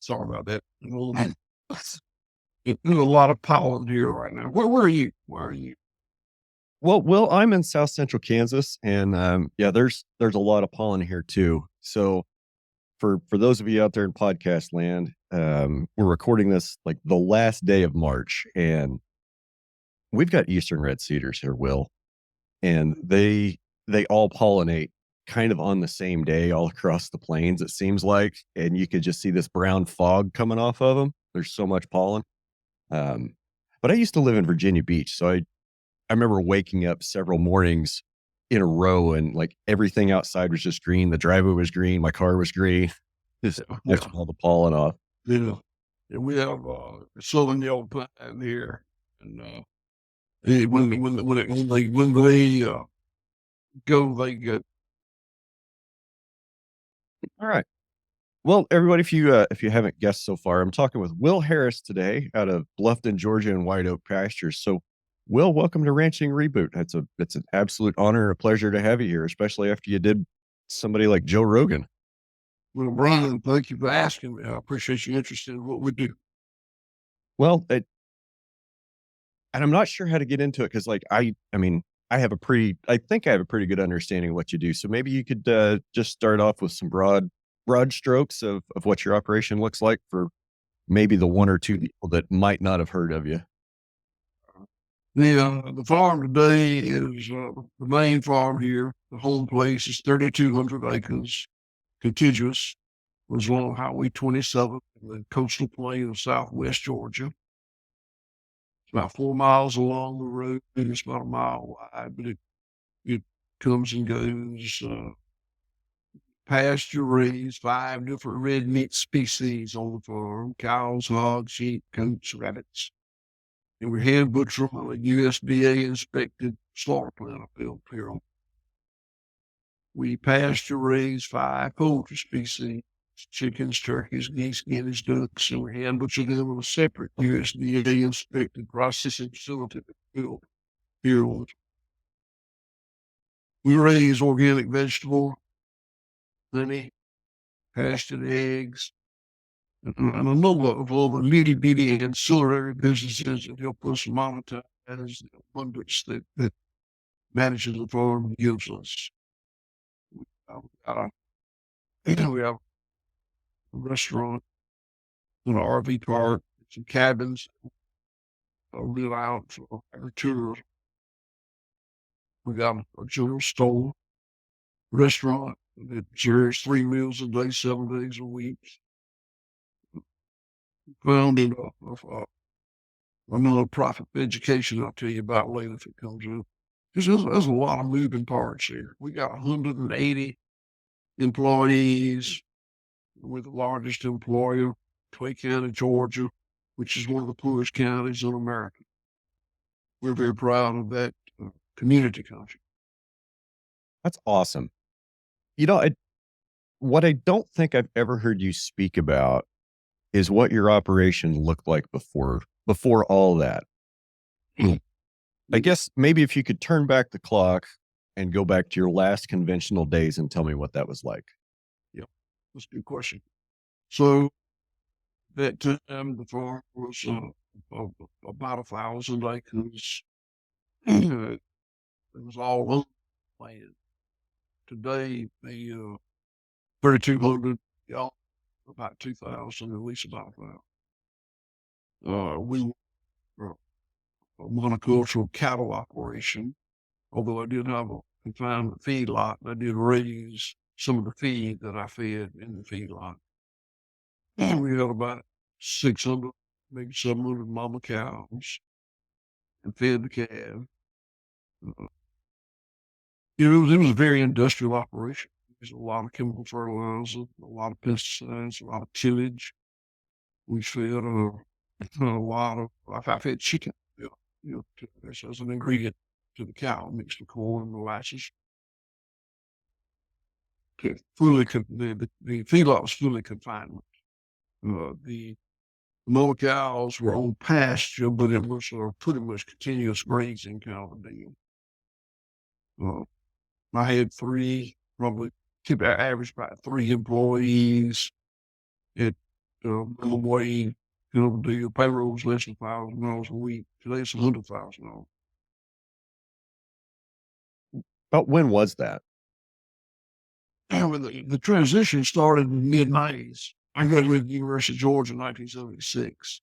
Sorry about that. There's a lot of pollen here right now. Where are you? Where are you? Well, I'm in South Central Kansas, and yeah, there's a lot of pollen here too. So for those of you out there in podcast land, we're recording this like the last day of March, and we've got Eastern red cedars here, Will, and they all pollinate kind of on the same day all across the plains. It seems like, and you could just see this brown fog coming off of them. There's so much pollen. Um, but I used to live in Virginia Beach, so I remember waking up several mornings in a row and like everything outside was just green. The driveway was green. My car was green. Just Yeah, catching all the pollen off. yeah. Yeah, we have southern yellow pine here, and when they go, they get. All right. Well, everybody, if you haven't guessed so far, I'm talking with Will Harris today out of Bluffton, Georgia, and White Oak Pastures. So, Will, welcome to Ranching Reboot. It's an absolute honor and a pleasure to have you here, especially after you did somebody like Joe Rogan. Well, Brian, thank you for asking me. I appreciate your interest in what we do. Well, and I'm not sure how to get into it because, like, I mean, I think I have a pretty good understanding of what you do. So maybe you could just start off with some broad strokes of what your operation looks like for maybe the one or two people that might not have heard of you. The farm today is the main farm here. The home place is 3,200 acres, contiguous, was along Highway 27 in the coastal plain of southwest Georgia. It's about 4 miles along the road, and it's about a mile wide, but it comes and goes. Pasture raised 5 different red meat species on the farm: cows, hogs, sheep, goats, rabbits. And we hand butcher them on a USDA inspected slaughter plant built here. We pasture raise 5 poultry species: chickens, turkeys, geese, guineas, ducks, and we hand butcher them in a separate USDA inspected processing facility built here. We raise organic vegetables, honey, pastured eggs, and a number of other nitty bitty ancillary businesses that help us monetize the abundance that managing the farm gives us. We have a restaurant, an RV park, some cabins, a real out for tours. We got a general store, restaurant that serves 3 meals a day, 7 days a week. Founded another profit education I'll tell you about later if it comes up. There's a lot of moving parts here. We got 180 employees. We're the largest employer, Clay County, Georgia, which is one of the poorest counties in America. We're very proud of that community country. That's awesome. You know, what I don't think I've ever heard you speak about is what your operation looked like before all that. I guess maybe if you could turn back the clock and go back to your last conventional days and tell me what that was like. Yeah, that's a good question. So that time the farm was about 1,000 acres. It was all open land. Today, the 3,200, y'all, about 2,000, at least about that. We were a monocultural cattle operation, although I did have a confinement feedlot. I did raise some of the feed that I fed in the feedlot. We had about 600, maybe 700 mama cows and fed the calf. Uh, it was a very industrial operation. There's a lot of chemical fertilizer, a lot of pesticides, a lot of tillage. We fed a lot of, I fed chicken, as an ingredient to the cow, mixed with corn and molasses. The feedlot was fully confinement. The mama cows were on pasture, but it was pretty much continuous grazing kind of a deal. I had probably average about 3 employees. At minimum wage, the payroll was less than $1,000 a week. Today it's $100,000. About when was that? When the transition started in the mid-90s. I graduated from the University of Georgia in 1976.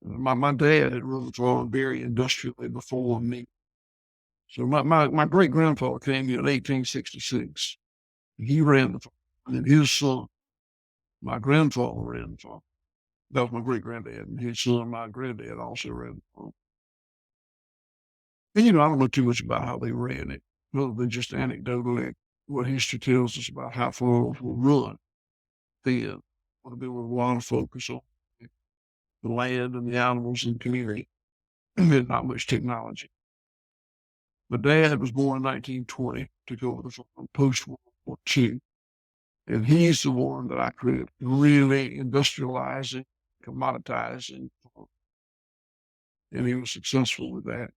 My dad had run the farm very industrially before me. So my great grandfather came in 1866. He ran the farm, and then his son, my grandfather, ran the farm. That was my great granddad, and his son, my granddad, also ran the farm. And I don't know too much about how they ran it, other than just anecdotally what history tells us about how farms were run then. Would have been with a lot of focus on the land and the animals and the community, and not much technology. My dad was born in 1920, took over the farm post-World War II. And he's the one that I could really industrializing, commoditizing, and he was successful with that.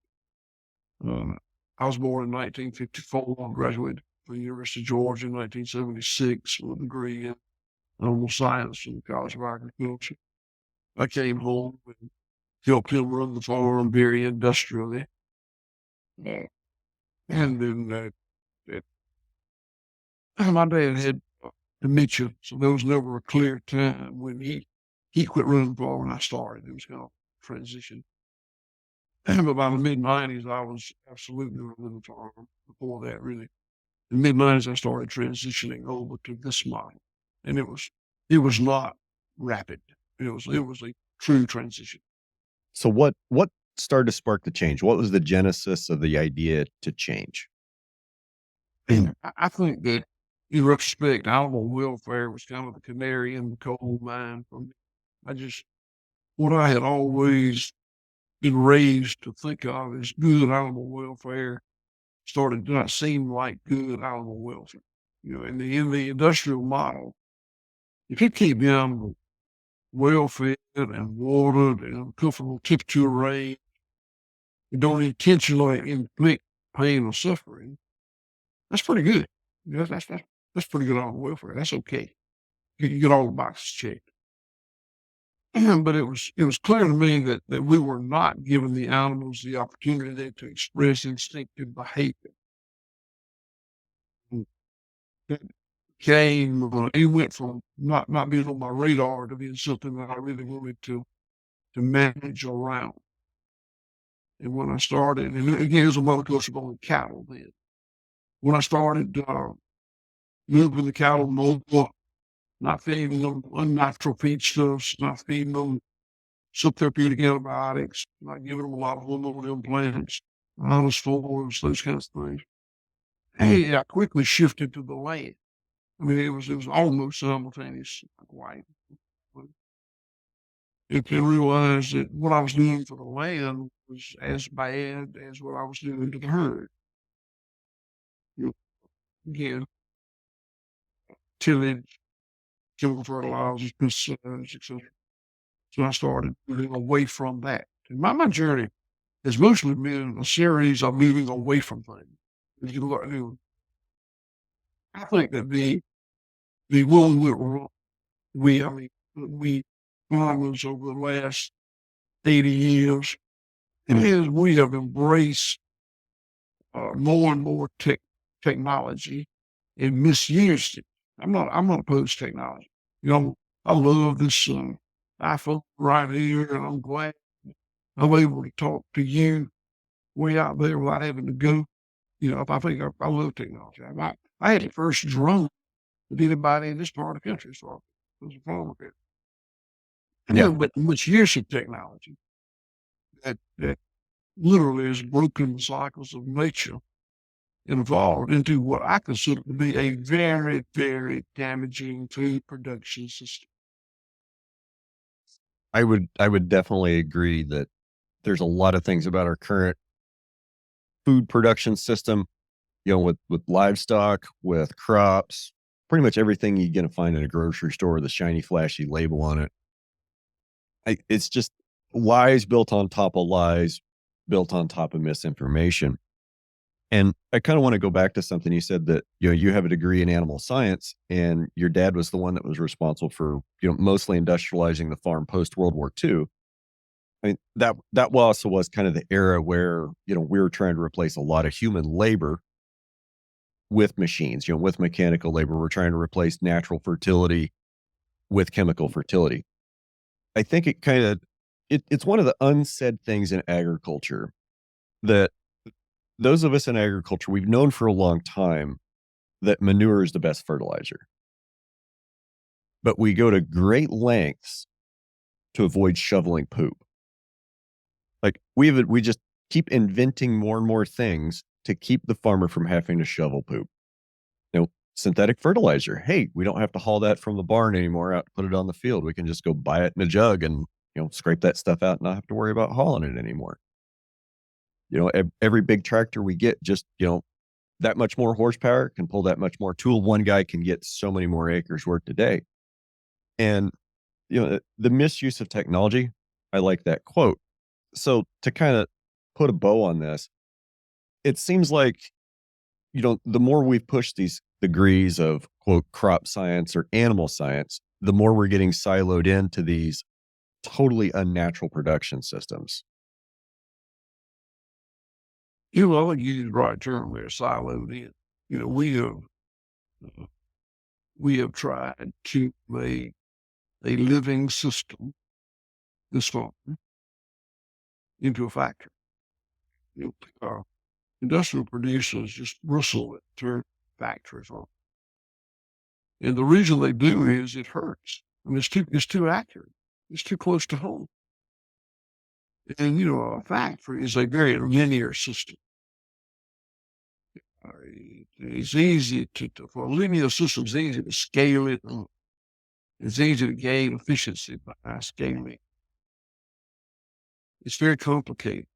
I was born in 1954, graduated from the University of Georgia in 1976 with a degree in animal science from the College of Agriculture. I came home and helped him run the farm very industrially. And then my dad had dementia, so there was never a clear time when he quit running the farm and I started. It was kind of transition. But by the mid-90s, I was absolutely running the farm. Before that, really, in the mid-90s, I started transitioning over to this model, and it was not rapid. It was a true transition. So what started to spark the change? What was the genesis of the idea to change? And I think that, in retrospect, animal welfare was kind of the canary in the coal mine for me. What I had always been raised to think of as good animal welfare started to not seem like good animal welfare. In the industrial model, if you keep the animal well fed and watered and comfortable temperature range, you don't intentionally inflict pain or suffering, that's pretty good. That's pretty good animal welfare. That's okay. You get all the boxes checked. But it was clear to me that we were not giving the animals the opportunity to express instinctive behavior. It it went from not being on my radar to being something that I really wanted to manage around. And when I started, and again, it was a monoculture on cattle then. When I started moving the cattle more, not feeding them unnatural feedstuffs, not feeding them subtherapeutic antibiotics, not giving them a lot of hormonal implants, honest forms, those kinds of things. Hey, I quickly shifted to the land. I mean, it was almost simultaneous, not quite. But I realized that what I was doing for the land was as bad as what I was doing to the herd. You know, again, tillage, chemical fertilizers, pesticides, etc. So I started moving away from that. And my journey has mostly been a series of moving away from things. I think that the one we farmers over the last 80 years is we have embraced more and more technology and misused it. I'm not opposed to technology. I love this iPhone right here, and I'm glad I'm able to talk to you way out there without having to go. I think I love technology. I had the first drone that anybody in this part of the country saw. It was a farmer kit. Yeah. But much use of technology that literally has broken the cycles of nature and evolved into what I consider to be a very, very damaging food production system. I would definitely agree that there's a lot of things about our current food production system, with livestock, with crops, pretty much everything you're going to find in a grocery store with a shiny, flashy label on it. It's just lies built on top of lies, built on top of misinformation. And I kind of want to go back to something you said, that, you have a degree in animal science, and your dad was the one that was responsible for, mostly industrializing the farm post World War II. I mean, that also was kind of the era where, we were trying to replace a lot of human labor with machines, with mechanical labor. We're trying to replace natural fertility with chemical fertility. I think it's one of the unsaid things in agriculture, that those of us in agriculture, we've known for a long time that manure is the best fertilizer, but we go to great lengths to avoid shoveling poop. Like, we just keep inventing more and more things to keep the farmer from having to shovel poop. Synthetic fertilizer. Hey, we don't have to haul that from the barn anymore out to put it on the field. We can just go buy it in a jug and, scrape that stuff out and not have to worry about hauling it anymore. Every big tractor we get, just, that much more horsepower, can pull that much more tool. One guy can get so many more acres worked a day. And, the misuse of technology, I like that quote. So to kind of put a bow on this, it seems like, the more we've pushed these degrees of, quote, crop science or animal science, the more we're getting siloed into these totally unnatural production systems. I think you used the right term there, siloed in. You know, uh, we have tried to make a living system this farm into a factory. Industrial producers just bristle at turn factories on. And the reason they do is it hurts. I mean, it's too accurate. It's too close to home. And a factory is a very linear system. It's easy for a linear system. It's easy to scale it. It's easy to gain efficiency by scaling. It's very complicated.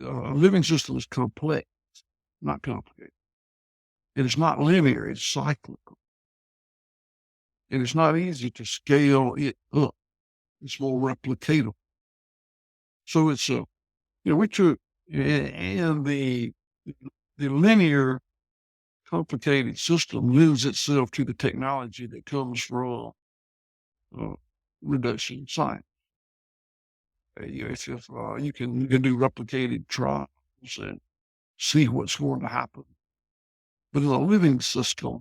A living system is complex, not complicated. And it's not linear, it's cyclical. And it's not easy to scale it up. It's more replicatable. So it's we took and the linear complicated system lends itself to the technology that comes from reduction science. If you can do replicated trials and see what's going to happen. But in a living system,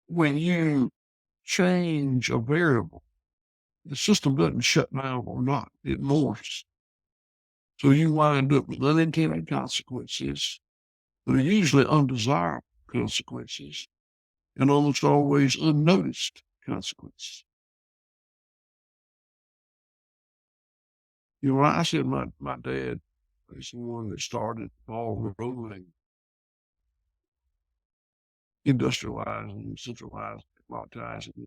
when you change a variable, the system doesn't shut down or not. It morphs. So you wind up with unintended consequences that are usually undesirable consequences and almost always unnoticed consequences. I said my dad is the one that started all revolving, industrializing, centralizing, multinational.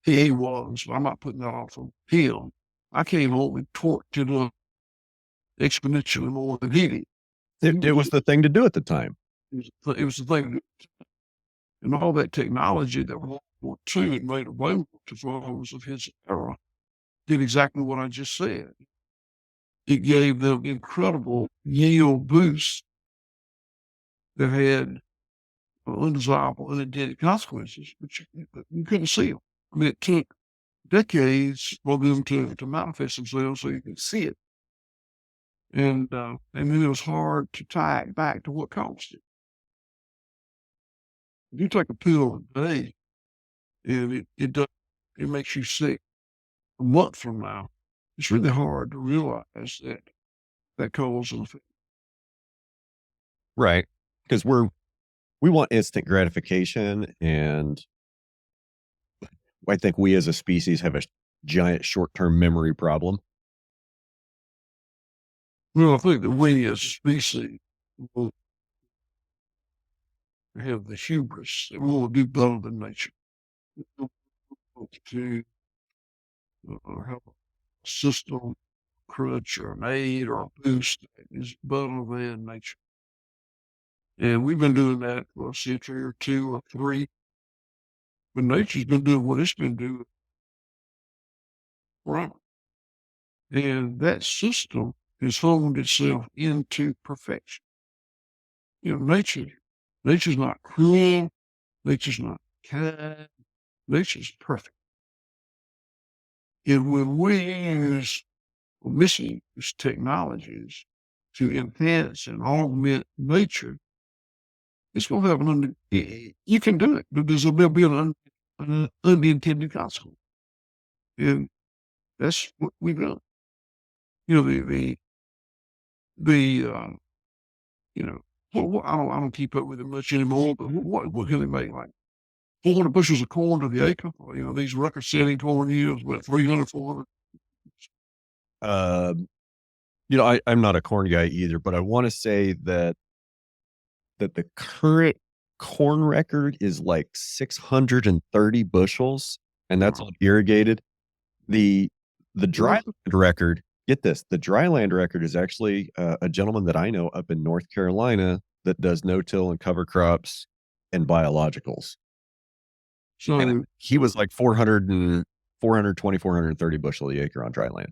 He was, but I'm not putting that off on him. I came home and torqued it up exponentially more than he did. It was the thing to do at the time. It was the thing. And all that technology that World War II had made available to farmers of his era did exactly what I just said. It gave them incredible yield boosts that had undesirable, unintended consequences, but you couldn't see them. I mean, it took decades for them to manifest themselves so you could see it. And then it was hard to tie it back to what caused it. If you take a pill a day and it makes you sick a month from now, it's really hard to realize that cause and effect. Right. Because we want instant gratification, and I think we as a species have a giant short-term memory problem. Well, I think that we as a species will have the hubris that we want to do better than nature. We want to have a system, crutch, or an aid, or a boost that is better than nature. And we've been doing that for a century or two or three. But nature's been doing what it's been doing forever. And that system has honed itself into perfection. Nature's not cruel. Nature's not kind. Nature's perfect. And when we misuse technologies to enhance and augment nature, it's going to have you can do it, but there'll be an unintended consequence. And that's what we've done. The I don't keep up with it much anymore, but what can they make? Like 400 bushels of corn to the acre? These record-setting corn yields, what, 300, 400? Um, I'm not a corn guy either, but I want to say that the current corn record is like 630 bushels, and that's Wow. all irrigated. The dry Well, land record, get this, the dry land record is actually a gentleman that I know up in North Carolina that does no-till and cover crops and biologicals. And so, he was like 430 bushel the acre on dry land.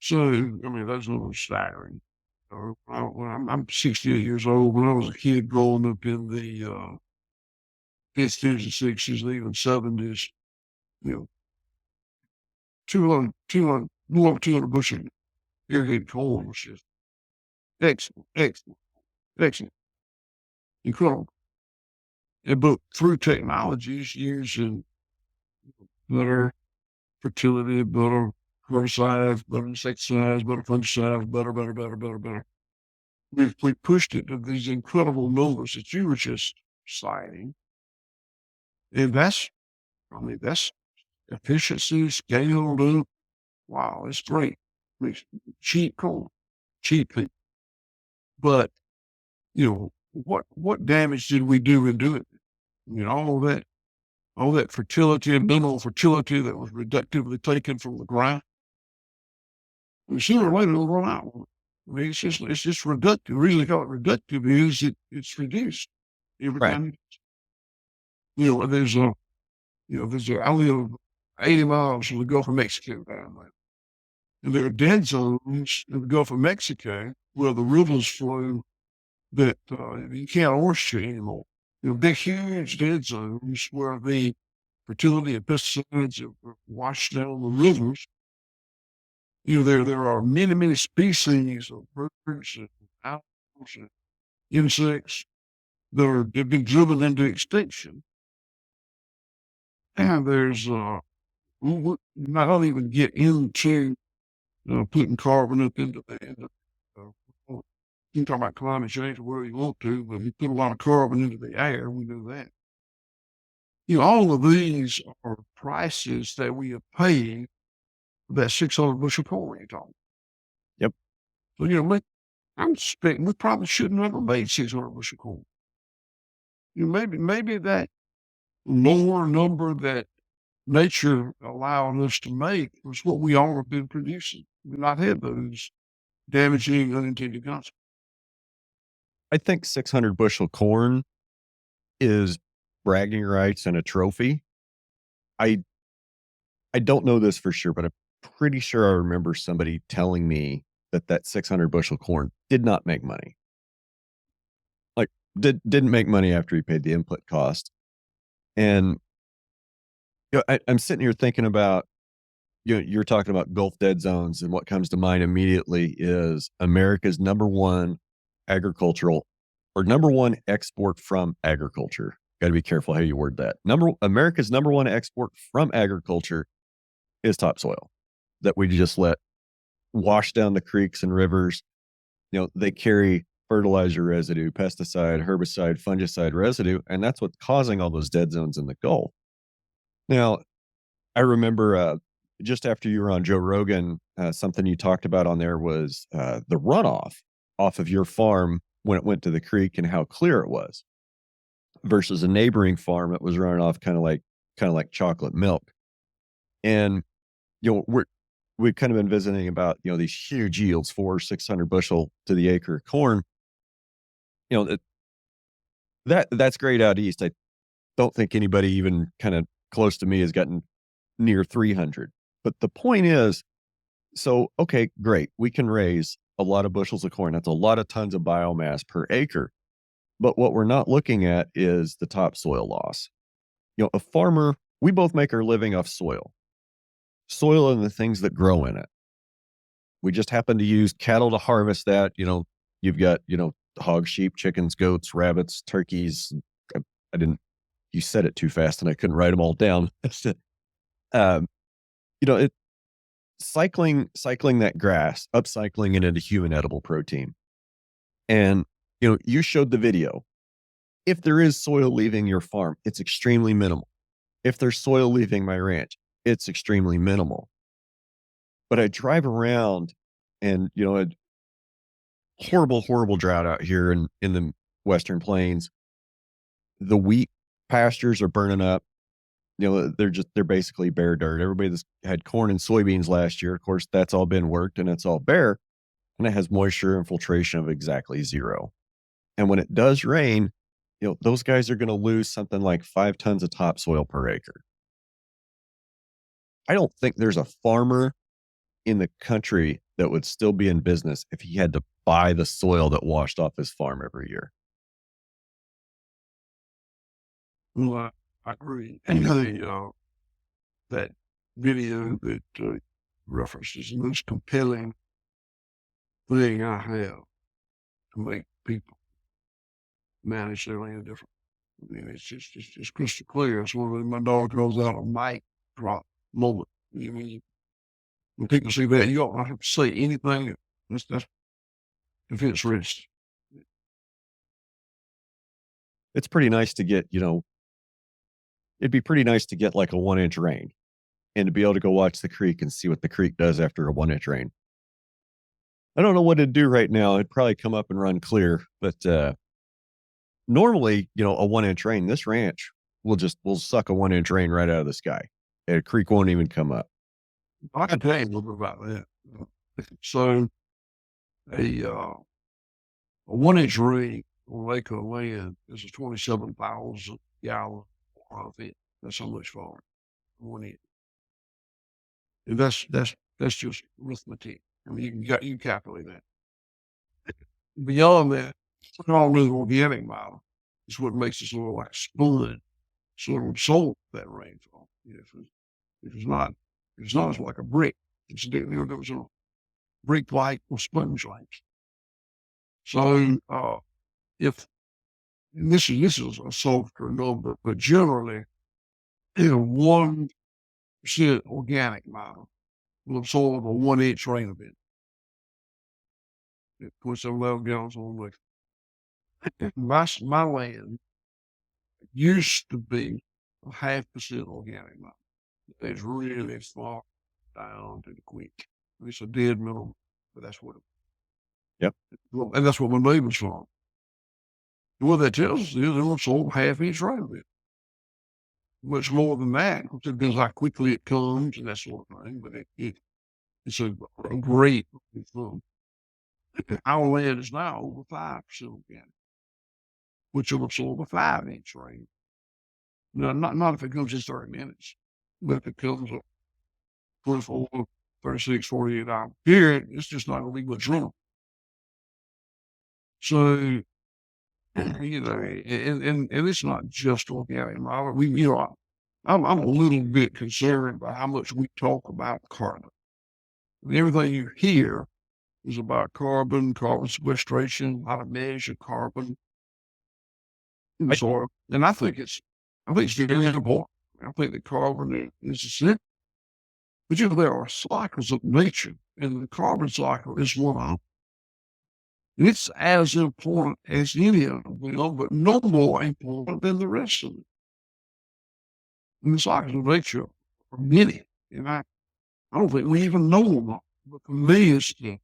those numbers staggering. I'm 68 years old. When I was a kid growing up in the 50s and 60s, and even 70s, you know, 200, more than 200 bushel irrigated corn was just excellent, excellent, excellent, incredible. But through technologies using better fertility, better herbicides, better insecticides, better fungicides, better. We pushed it to these incredible numbers that you were just citing. And that's efficiency, scaled up. Wow, it's great. Cheap corn, cheap thing. But, what damage did we do in doing it? All that fertility and mineral fertility that was reductively taken from the ground. And sooner or later it'll run out. It's just reductive. The reason they call it reductive is it's reduced every Right. time. There's I live 80 miles from the Gulf of Mexico down there. And there are dead zones in the Gulf of Mexico where the rivers flow that you can't orchard anymore. Big, huge dead zones where the fertility and pesticides have washed down the rivers. There are many, many species of birds and animals and insects that have been driven into extinction. And there's not even get into putting carbon up into the you can talk about climate change where you want to, but if you put a lot of carbon into the air, we know that. All of these are prices that we are paying for that 600 bushel corn you're talking. Yep. So, I'm expecting we probably shouldn't have ever made 600 bushel corn. Maybe that lower number that nature allowed us to make was what we all have been producing. We've not had those damaging unintended consequences. I think 600 bushel corn is bragging rights and a trophy. I don't know this for sure, but I'm pretty sure I remember somebody telling me that 600 bushel corn did not make money. Like didn't make money after he paid the input cost. And I'm sitting here thinking about, you're talking about Gulf dead zones, and what comes to mind immediately is America's number one export from agriculture. Got to be careful how you word that. America's number one export from agriculture is topsoil that we just let wash down the creeks and rivers. They carry fertilizer residue, pesticide, herbicide, fungicide residue, and that's what's causing all those dead zones in the Gulf. Now, I remember just after you were on Joe Rogan, something you talked about on there was the runoff off of your farm when it went to the creek and how clear it was versus a neighboring farm that was running off kind of like chocolate milk. And we've kind of been visiting about these huge yields, 600 bushel to the acre corn. That's great out east. I don't think anybody even kind of close to me has gotten near 300. But the point is, so okay, great, we can raise a lot of bushels of corn. That's a lot of tons of biomass per acre. But what we're not looking at is the topsoil loss. A farmer, we both make our living off soil and the things that grow in it. We just happen to use cattle to harvest that. You've got, hogs, sheep, chickens, goats, rabbits, turkeys. I didn't, you said it too fast and I couldn't write them all down. um, it cycling that grass, upcycling it into human edible protein. And, you showed the video. If there is soil leaving your farm, it's extremely minimal. If there's soil leaving my ranch, it's extremely minimal. But I drive around and, a horrible drought out here in the Western Plains. The wheat pastures are burning up. They're basically bare dirt. Everybody that's had corn and soybeans last year, of course, that's all been worked and it's all bare. And it has moisture infiltration of exactly 0. And when it does rain, those guys are going to lose something like 5 tons of topsoil per acre. I don't think there's a farmer in the country that would still be in business if he had to buy the soil that washed off his farm every year. Well, I agree. And that video that references the most compelling thing I have to make people manage their land different. I mean, it's just crystal clear. It's when my dog goes out a mic drop moment. When people see that, you don't have to say anything. That's defense risk. It's pretty nice to get, it'd be pretty nice to get like a 1-inch rain and to be able to go watch the creek and see what the creek does after a 1-inch rain. I don't know what it'd do right now. It'd probably come up and run clear, but normally, a 1-inch rain, this ranch will suck a 1-inch rain right out of the sky. And a creek won't even come up. I can tell you a little bit about that. So a 1-inch rain on Lake of land is a 27,000 gallon event. That's how much for 1 inch. And that's just arithmetic. I mean, you can calculate that. Beyond that, put on the organic model is what makes this little like spoon sort of absorb that rainfall. It's not it's like a brick. There was a brick like or sponge like. So if and this is a softer number, but generally 1% organic matter will absorb a 1-inch rain event. It puts 11 gallons on the lake. My land used to be a 0.5% organic matter. It's really far down to the creek. It's a dead middle, but that's what Yep. And that's what my neighbor's from. What that tells us is it'll absorb 0.5-inch rain event. Much more than that, it depends how quickly it comes and that sort of thing, but it's a great thing. Our land is now over 5% organic, which will absorb a 5-inch rain. Now, not if it comes in 30 minutes, but if it comes a 24, 36, 48 hour period, it's just not going to be much room. So, and it's not just organic. I'm a little bit concerned by how much we talk about carbon. I mean, everything you hear is about carbon sequestration, how to measure carbon in the soil. And I think it's very important. I think that carbon is essential. But there are cycles of nature, and the carbon cycle is one of them. And it's as important as any of them, but no more important than the rest of it. And the cycles of nature are many, and I don't think we even know them all. But for me, it's the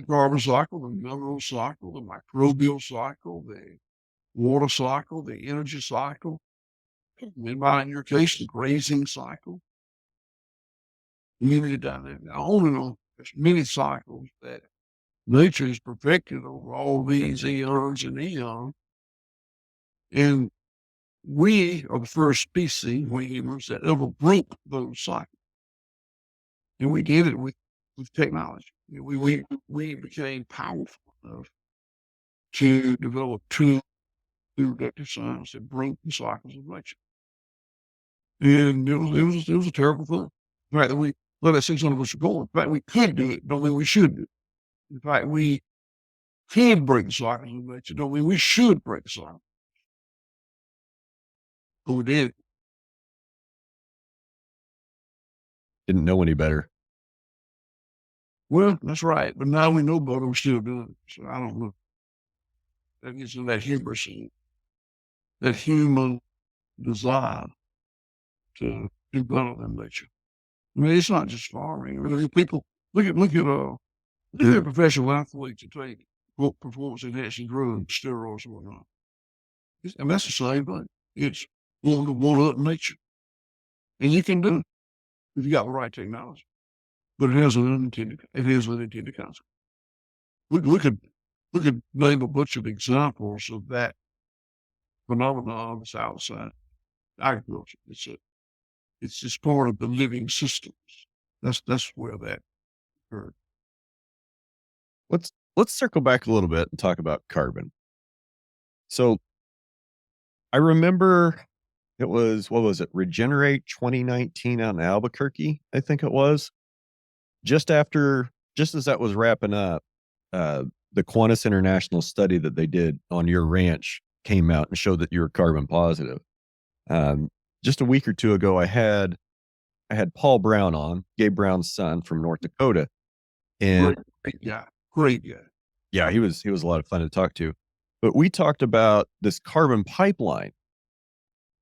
carbon cycle, the mineral cycle, the microbial cycle, the water cycle, the energy cycle, in your case, the grazing cycle, community dynamic. On and on. There's many cycles that nature has perfected over all these eons and eons. And we are the first species, we humans, that ever broke those cycles. And we did it with with technology. We became powerful enough to develop tools through reproductive science that broke the cycles of nature. And it was a terrible thing. The fact that we let that 600 of us go. In fact, we could do it. Don't mean we should do it. In fact, we can break the cycles of nature. Don't mean we should break the cycle. But we did. Didn't know any better. Well, that's right. But now we know better. We're still doing it. So I don't know. That gets in that hubris, that human desire to do better than nature. I mean, it's not just farming. I mean, people look at professional athletes that take performance enhancing drugs, steroids, and whatnot. And that's the same thing. It's wanting to one up nature, and you can do it if you got the right technology. But it has an unintended. It has unintended consequence. We could name a bunch of examples of that phenomenon that's outside agriculture. It's just part of the living systems. That's where that occurred. Let's circle back a little bit and talk about carbon. So I remember it was, what was it? Regenerate 2019 out in Albuquerque, I think it was. Just as that was wrapping up, the Qantas International study that they did on your ranch came out and showed that you were carbon positive. Just a week or two ago, I had Paul Brown on, Gabe Brown's son from North Dakota. And Great guy. Yeah, he was a lot of fun to talk to. But we talked about this carbon pipeline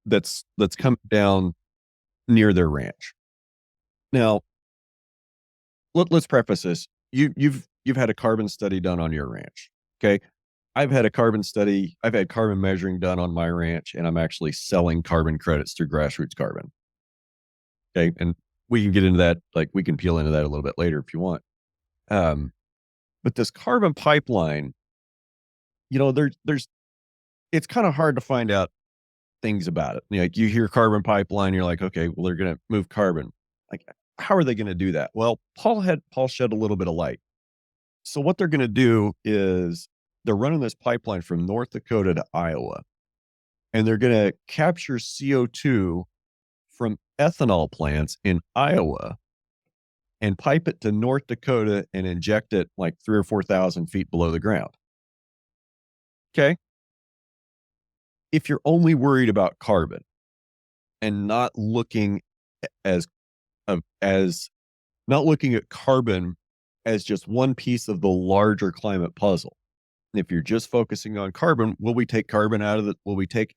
that's coming down near their ranch. Now, let's preface this. You've had a carbon study done on your ranch. Okay. I've had carbon measuring done on my ranch, and I'm actually selling carbon credits through Grassroots Carbon. Okay. And we can get into that, like we can peel into that a little bit later if you want. But this carbon pipeline, it's kind of hard to find out things about it. Like you hear carbon pipeline, you're like, okay, well, they're going to move carbon. Like, how are they going to do that? Well, Paul shed a little bit of light. So what they're going to do is they're running this pipeline from North Dakota to Iowa, and they're going to capture CO2 from ethanol plants in Iowa and pipe it to North Dakota and inject it like 3,000 or 4,000 feet below the ground. Okay. If you're only worried about carbon and not looking at carbon as just one piece of the larger climate puzzle. If you're just focusing on carbon, will we take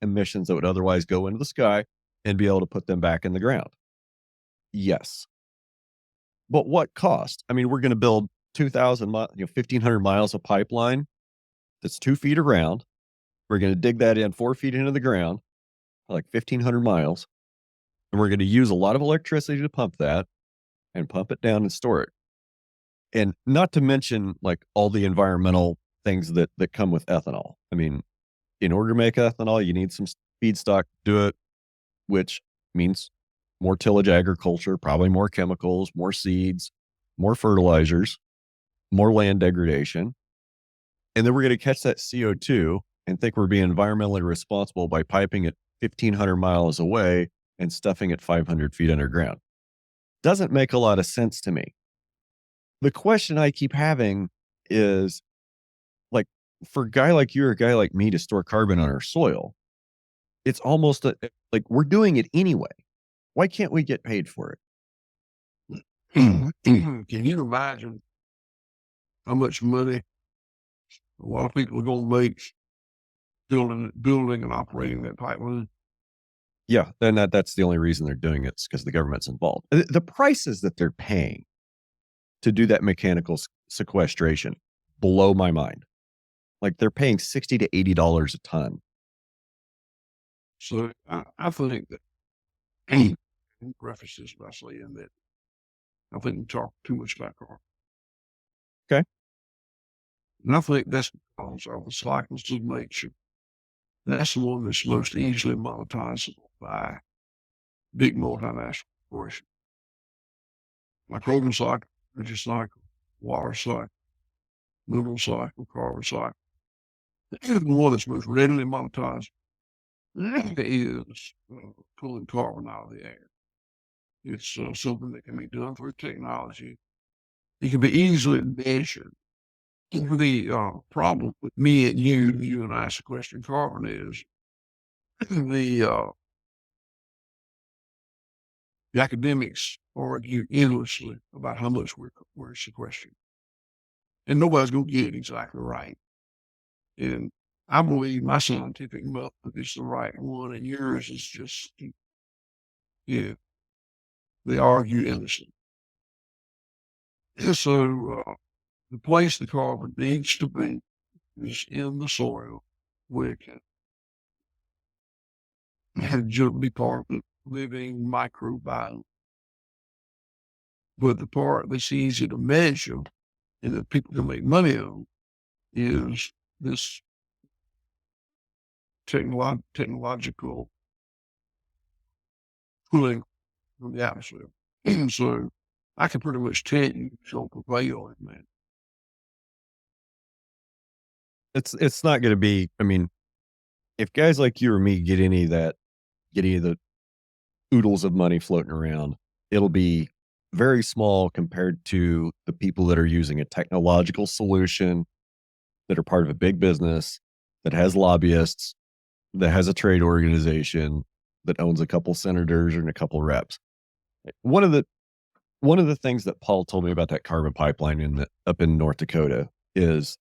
emissions that would otherwise go into the sky and be able to put them back in the ground? Yes. But what cost? I mean, we're going to build 1,500 miles of pipeline that's 2 feet around. We're going to dig that in 4 feet into the ground, like 1,500 miles. And we're going to use a lot of electricity to pump that and pump it down and store it. And not to mention like all the environmental things that come with ethanol. I mean, in order to make ethanol, you need some feedstock to do it, which means more tillage agriculture, probably more chemicals, more seeds, more fertilizers, more land degradation. And then we're going to catch that CO2 and think we're being environmentally responsible by piping it 1,500 miles away and stuffing it 500 feet underground. Doesn't make a lot of sense to me. The question I keep having is, like, for a guy like you or a guy like me to store carbon on our soil, it's almost like we're doing it anyway. Why can't we get paid for it? Can you imagine how much money a lot of people are going to make building and operating that pipeline? Yeah, then that's the only reason they're doing it, is because the government's involved. The prices that they're paying to do that mechanical sequestration blow my mind. Like they're paying $60 to $80 a ton. So I think that preface this by saying that I think we talk too much about carbon. Okay. And I think that's because of the cycles of nature. That's the one that's most easily monetizable by big multinational corporations. Like carbon cycle, energy cycle, water cycle, mineral cycle, carbon cycle. The one that's most readily monetized is pulling carbon out of the air. It's something that can be done through technology. It can be easily measured. The problem with me and you and I sequestering carbon is the academics argue endlessly about how much we're sequestering, and nobody's going to get it exactly right. And I believe my scientific method is the right one, and yours is just, yeah, they argue endlessly. And so the place the carbon needs to be is in the soil where it can just be part of the living microbiome. But the part that's easy to measure and that people can make money on is this technological cooling from the atmosphere. And so I can pretty much tell you she'll prevail in that. It's not going to be. I mean, if guys like you or me get any of the oodles of money floating around, it'll be very small compared to the people that are using a technological solution, that are part of a big business, that has lobbyists, that has a trade organization, that owns a couple senators and a couple reps. One of the one of the things that Paul told me about that carbon pipeline up in North Dakota is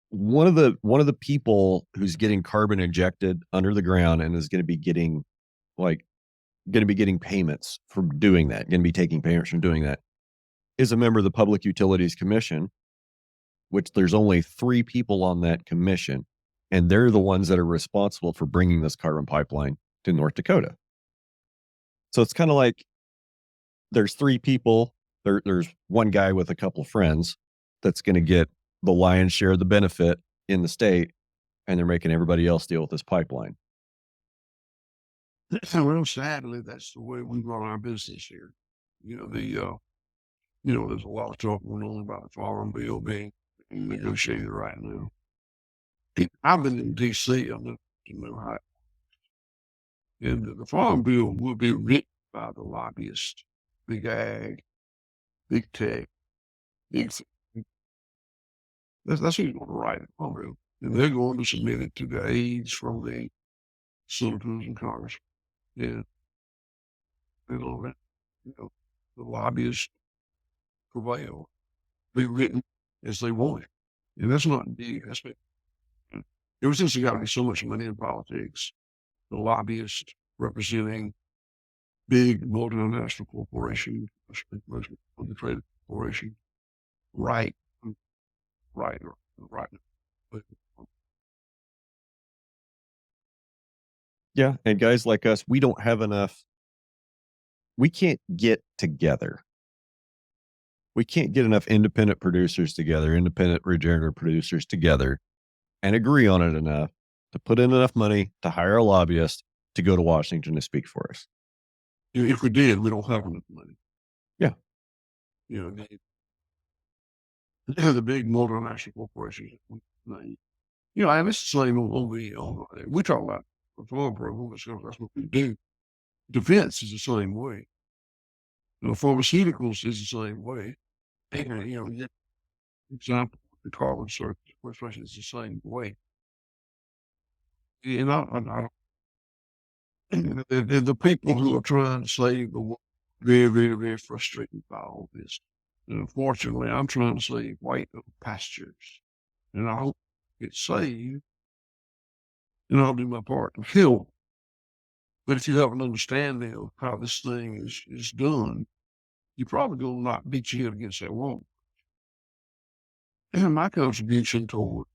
one of the people who's getting carbon injected under the ground and is going to be getting like going to be getting payments from doing that, going to be taking payments from doing that, is a member of the Public Utilities Commission, which there's only 3 people on that commission, and they're the ones that are responsible for bringing this carbon pipeline to North Dakota. So it's kind of like there's 3 people, there's one guy with a couple friends that's going to get the lion's share of the benefit in the state, and they're making everybody else deal with this pipeline. Well, sadly, that's the way we run our business here. There's a lot of talk going on about the farm bill being negotiated right now. I've been in D.C. enough to know how, and the farm bill will be written by the lobbyists, big ag, big tech, big. That's who's going to write it. Oh, really? And they're going to submit it to the aides from the senators and Congress. Yeah, that, the lobbyists prevail, be written as they want it. And that's not big. That's big. Ever since there got to be so much money in politics, the lobbyists representing big multinational corporations, most of the trade corporations, right, right, right. But Yeah, and guys like us, we don't have enough. We can't get together. We can't get enough independent producers together, independent regenerative producers together, and agree on it enough to put in enough money to hire a lobbyist to go to Washington to speak for us. if we did, we don't have enough money. Yeah. The big multinational corporations. And it's the same we talk about reform program because that's what we do. Defense is the same way. Pharmaceuticals is the same way. And, example, the carbon sequestration is the same way. And the people who are trying to save the world very, very, very frustrated by all this. And unfortunately, I'm trying to save white pastures, and I hope it's saved, and I'll do my part to help. But if you have an understanding of how this thing is done, you're probably going to not beat your head against that wall. And my contribution toward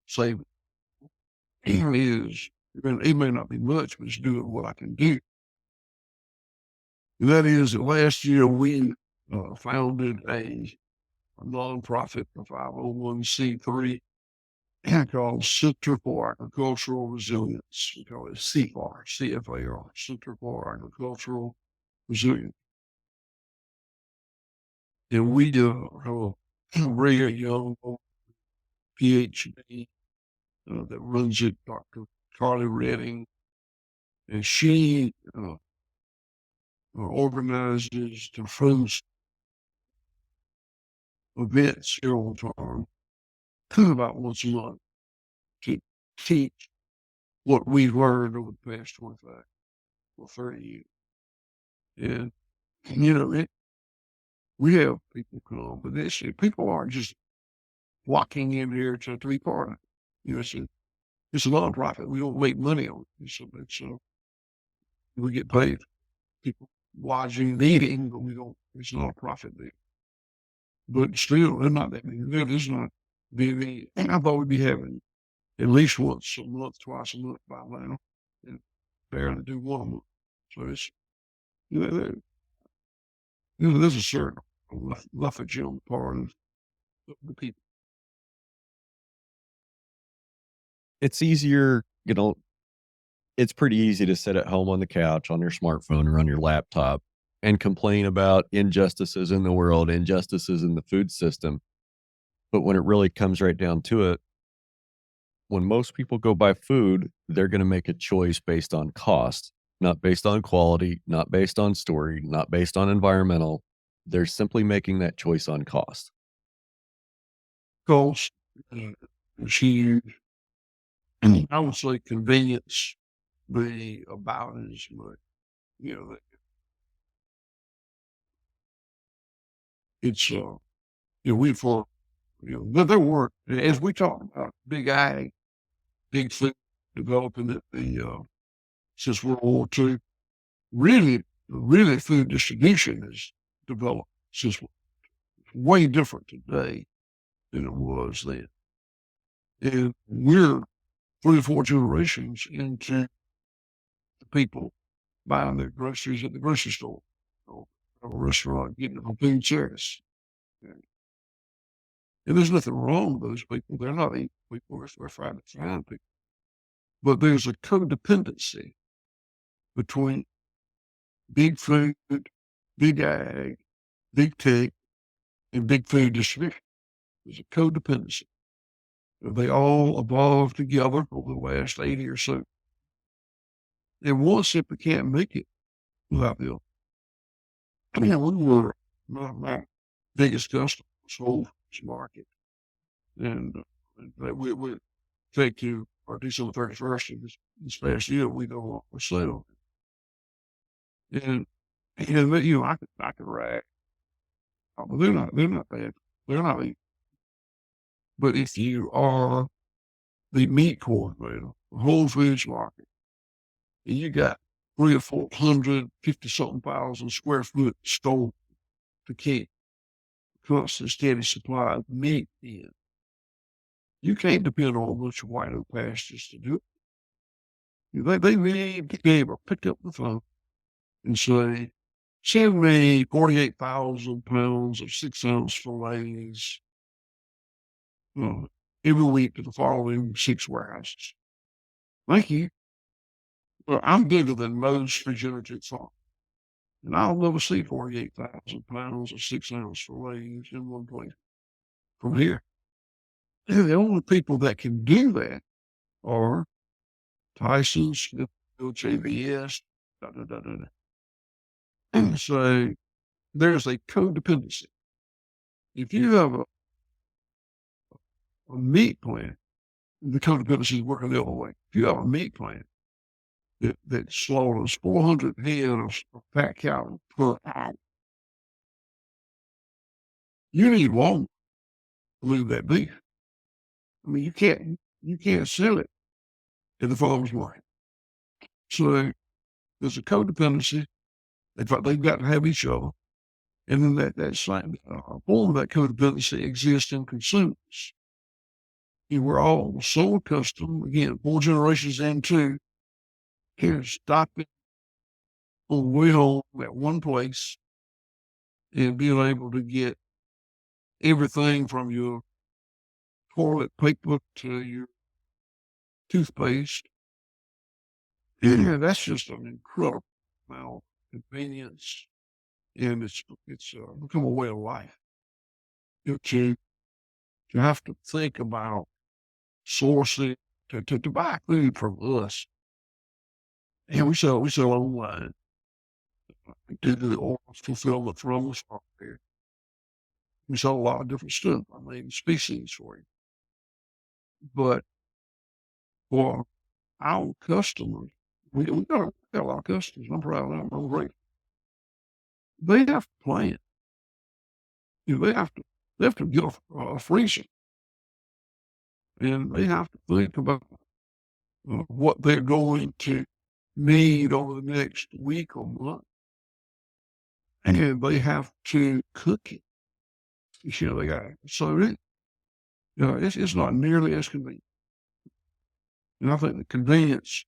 saving is, it may not be much, but it's doing what I can do. And that is that last year we founded a nonprofit, a 501c3 called Center for Agricultural Resilience. We call it CFAR, CFAR, Center for Agricultural Resilience. And we have a very young PhD that runs it, Dr. Carly Redding, and she organizes the first events here on farm about once a month to teach what we've learned over the past 25 or 30 years. And, we have people come, but people aren't just walking in here to be part of it. It's a nonprofit. We don't make money on it. We get paid. People watching and eating, but we don't, it's not a profit there. But still, they're not that many. There's not very, and I thought we'd be having at least once a month, twice a month by now, and barely do one a month. So it's, there's a certain lethargy on the part of the people. It's easier, it's pretty easy to sit at home on the couch on your smartphone or on your laptop and complain about injustices in the world, injustices in the food system. But when it really comes right down to it, when most people go buy food, they're going to make a choice based on cost, not based on quality, not based on story, not based on environmental. They're simply making that choice on cost. Cost, she, I would say convenience be about as much, it's, but there were, as we talked about, big ag, big food developing at since World War II, really food distribution has developed since way different today than it was then. And we're 3 or 4 generations into the people buying their groceries at the grocery store or a restaurant, getting them on food service. And there's nothing wrong with those people. They're not evil people. They're fine people. But there's a codependency between big food, big ag, big tech, and big food distribution. There's a codependency. They all evolved together over the last 80 or so. And one simply can't make it without them. We were my biggest customer was Whole Foods Market. And we thank you, or December 31st of this past year, we no longer sell. And I could rag. Oh, they're not bad. They're not evil. But if you are the meat coordinator, Whole Foods Market, and you got 300 or 450 something thousand square foot store to keep constant steady supply of meat in, you can't depend on a bunch of white oak pastures to do it. They need to be able to pick up the phone and say, send me 48,000 pounds of 6-ounce fillets every week to the following 6 warehouses. Thank you. Well, I'm bigger than most regenerative farms, and I'll never see 48,000 pounds of 6-ounce fillets in one place from here. And the only people that can do that are Tyson's, JBS, So there's a codependency. If you have a meat plant, the codependency is working the other way. If you have a meat plant that slaughters 400 head of fat cattle per hour, you need Walmart to move that beef. I mean, you can't sell it at the farmer's market. So there's a codependency. They've got to have each other. And then that same form of that codependency exists in consumers. We're all so accustomed, again, 4 generations into, here, stopping on the way home at one place and being able to get everything from your toilet paper to your toothpaste. Yeah, that's just an incredible amount of convenience, and it's become a way of life. to have to think about sourcing to buy food from us. And we sell online. We do the oil fulfillment from us. We sell a lot of different stuff. I mean, species for you. But for our customers, we got a lot of customers. I'm proud of them. I'm great. They have to plan. They have to get a freezer, and they have to think about what they're going to need over the next week or month, and they have to cook it. They got so it's not nearly as convenient. And I think the convenience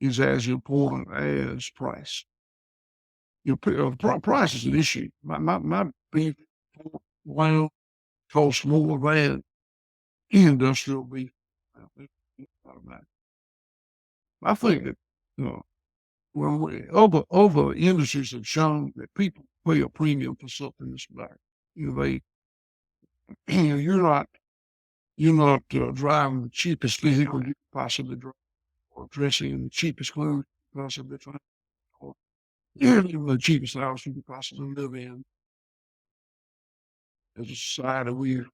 is as important as price. Price is an issue. My beef lamb costs more than industrial beef. I think that other industries have shown that people pay a premium for something that's better. They you're not driving the cheapest vehicle you could possibly drive, or dressing in the cheapest clothes you could possibly find, or living in the cheapest house you could possibly live in. As a society, we've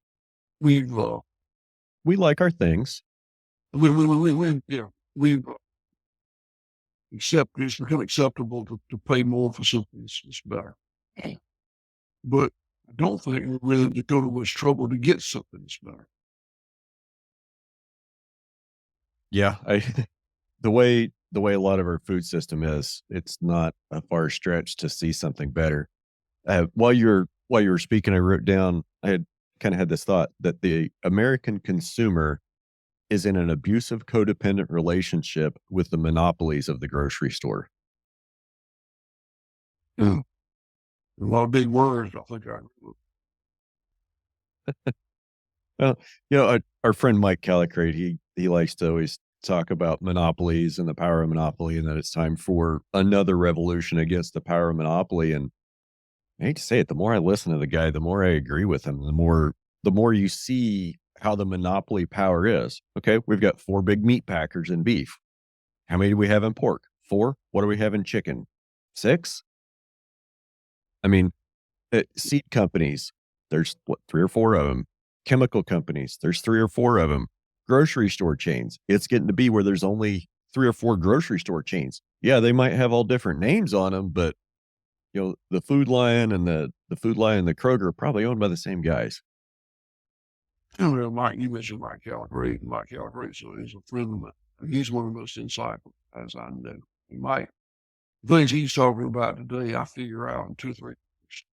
We like our things. we've it's become acceptable to pay more for something that's better. But I don't think we're willing to go to much trouble to get something that's better. Yeah, the way a lot of our food system is, it's not a far stretch to see something better. While you were speaking, I wrote down. I had kind of had this thought that the American consumer is in an abusive codependent relationship with the monopolies of the grocery store. Yeah. A lot of big words. I think I Well, our friend Mike Calicrate, he likes to always talk about monopolies and the power of monopoly, and that it's time for another revolution against the power of monopoly. And I hate to say it, the more I listen to the guy, the more I agree with him. The more you see how the monopoly power is. Okay, we've got 4 big meat packers in beef. How many do we have in pork? 4. What do we have in chicken? 6. I mean, seed companies, there's what, 3 or 4 of them. Chemical companies, there's 3 or 4 of them. Grocery store chains, it's getting to be where there's only 3 or 4 grocery store chains. Yeah, they might have all different names on them, but the Food Lion and the Food Lion and the Kroger are probably owned by the same guys. Mike, you mentioned Mike Calicrate. Mike Calicrate, so he's a friend of mine. He's one of the most insightful as I know. Mike, the things he's talking about today, I figure out in 2 or 3 years.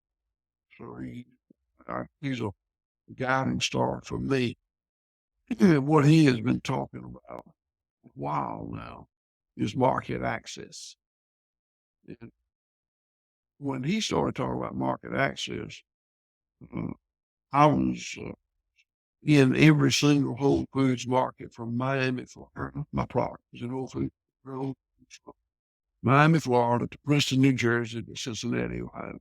So he's a guiding star for me. And what he has been talking about a while now is market access. And when he started talking about market access, I was in every single Whole Foods market from Miami, Florida. My product was in Whole Foods. Miami, Florida, to Princeton, New Jersey, to Cincinnati, Ohio.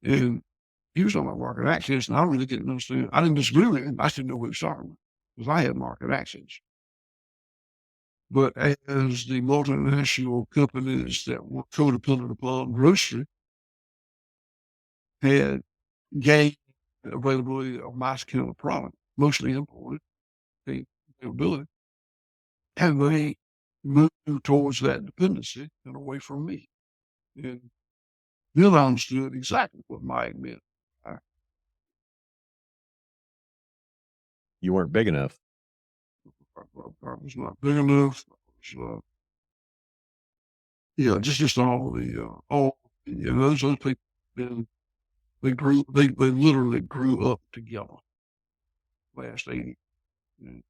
And he was talking about market access, and I really didn't understand. I didn't disagree with him. I just didn't know what he was talking about because I had market access. But as the multinational companies that were codependent upon grocery had gained availability of my kind of product, mostly imported, the availability, and they moved towards that dependency and away from me. And then I understood exactly what Mike meant. You weren't big enough. I was not big enough. Just all those people, they literally grew up together last 80. And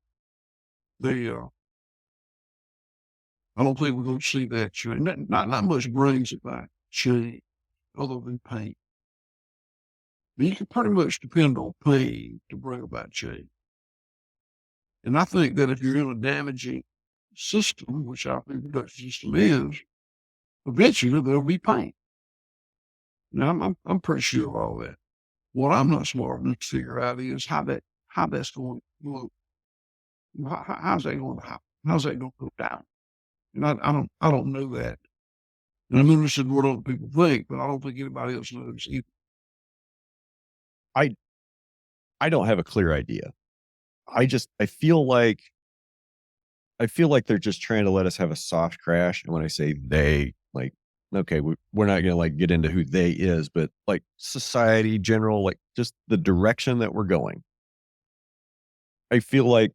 they, I don't think we're going to see that change. Not much brings it back change other than pain. I mean, you can pretty much depend on pain to bring about change. And I think that if you're in a damaging system, which I think the production system is, eventually there'll be pain. Now, I'm pretty sure of all that. What I'm not smart enough to figure out is how that's going to look. How's that going to happen? How's that going to go down? And I don't know that. And I'm interested in what other people think, but I don't think anybody else knows either. I I don't have a clear idea. I feel like they're just trying to let us have a soft crash. And when I say they, like, okay, we're not going to like get into who they is, but like society general, like just the direction that we're going. I feel like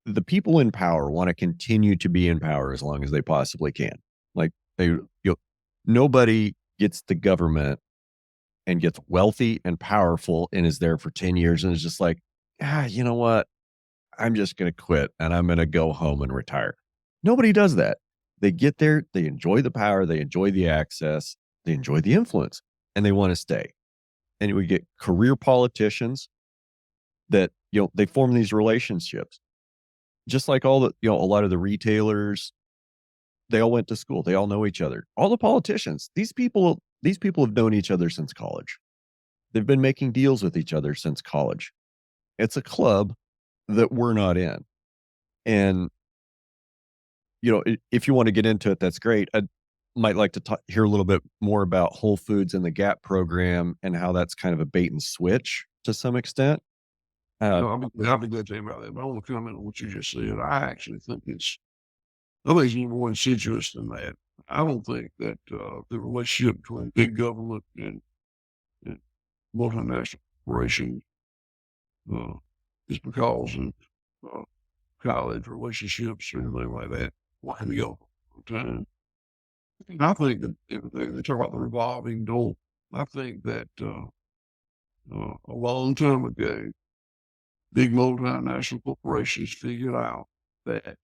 the people in power want to continue to be in power as long as they possibly can. Like nobody gets the government and gets wealthy and powerful and is there for 10 years and is just like, you know what? I'm just going to quit and I'm going to go home and retire. Nobody does that. They get there, they enjoy the power, they enjoy the access, they enjoy the influence, and they want to stay. And we get career politicians that, they form these relationships. Just like all the, a lot of the retailers, they all went to school. They all know each other. All the politicians, these people have known each other since college. They've been making deals with each other since college. It's a club that we're not in. And if you want to get into it, that's great. I might like to hear a little bit more about Whole Foods and the GAP program and how that's kind of a bait and switch to some extent. No, I'll be glad to hear about that. But I want to comment on what you just said. I actually think I think it's even more insidious than that. I don't think that the relationship between big government and multinational corporations is because of college relationships or anything like that. Why we go time? And I think that if they talk about the revolving door, I think that a long time ago, big multinational corporations figured out that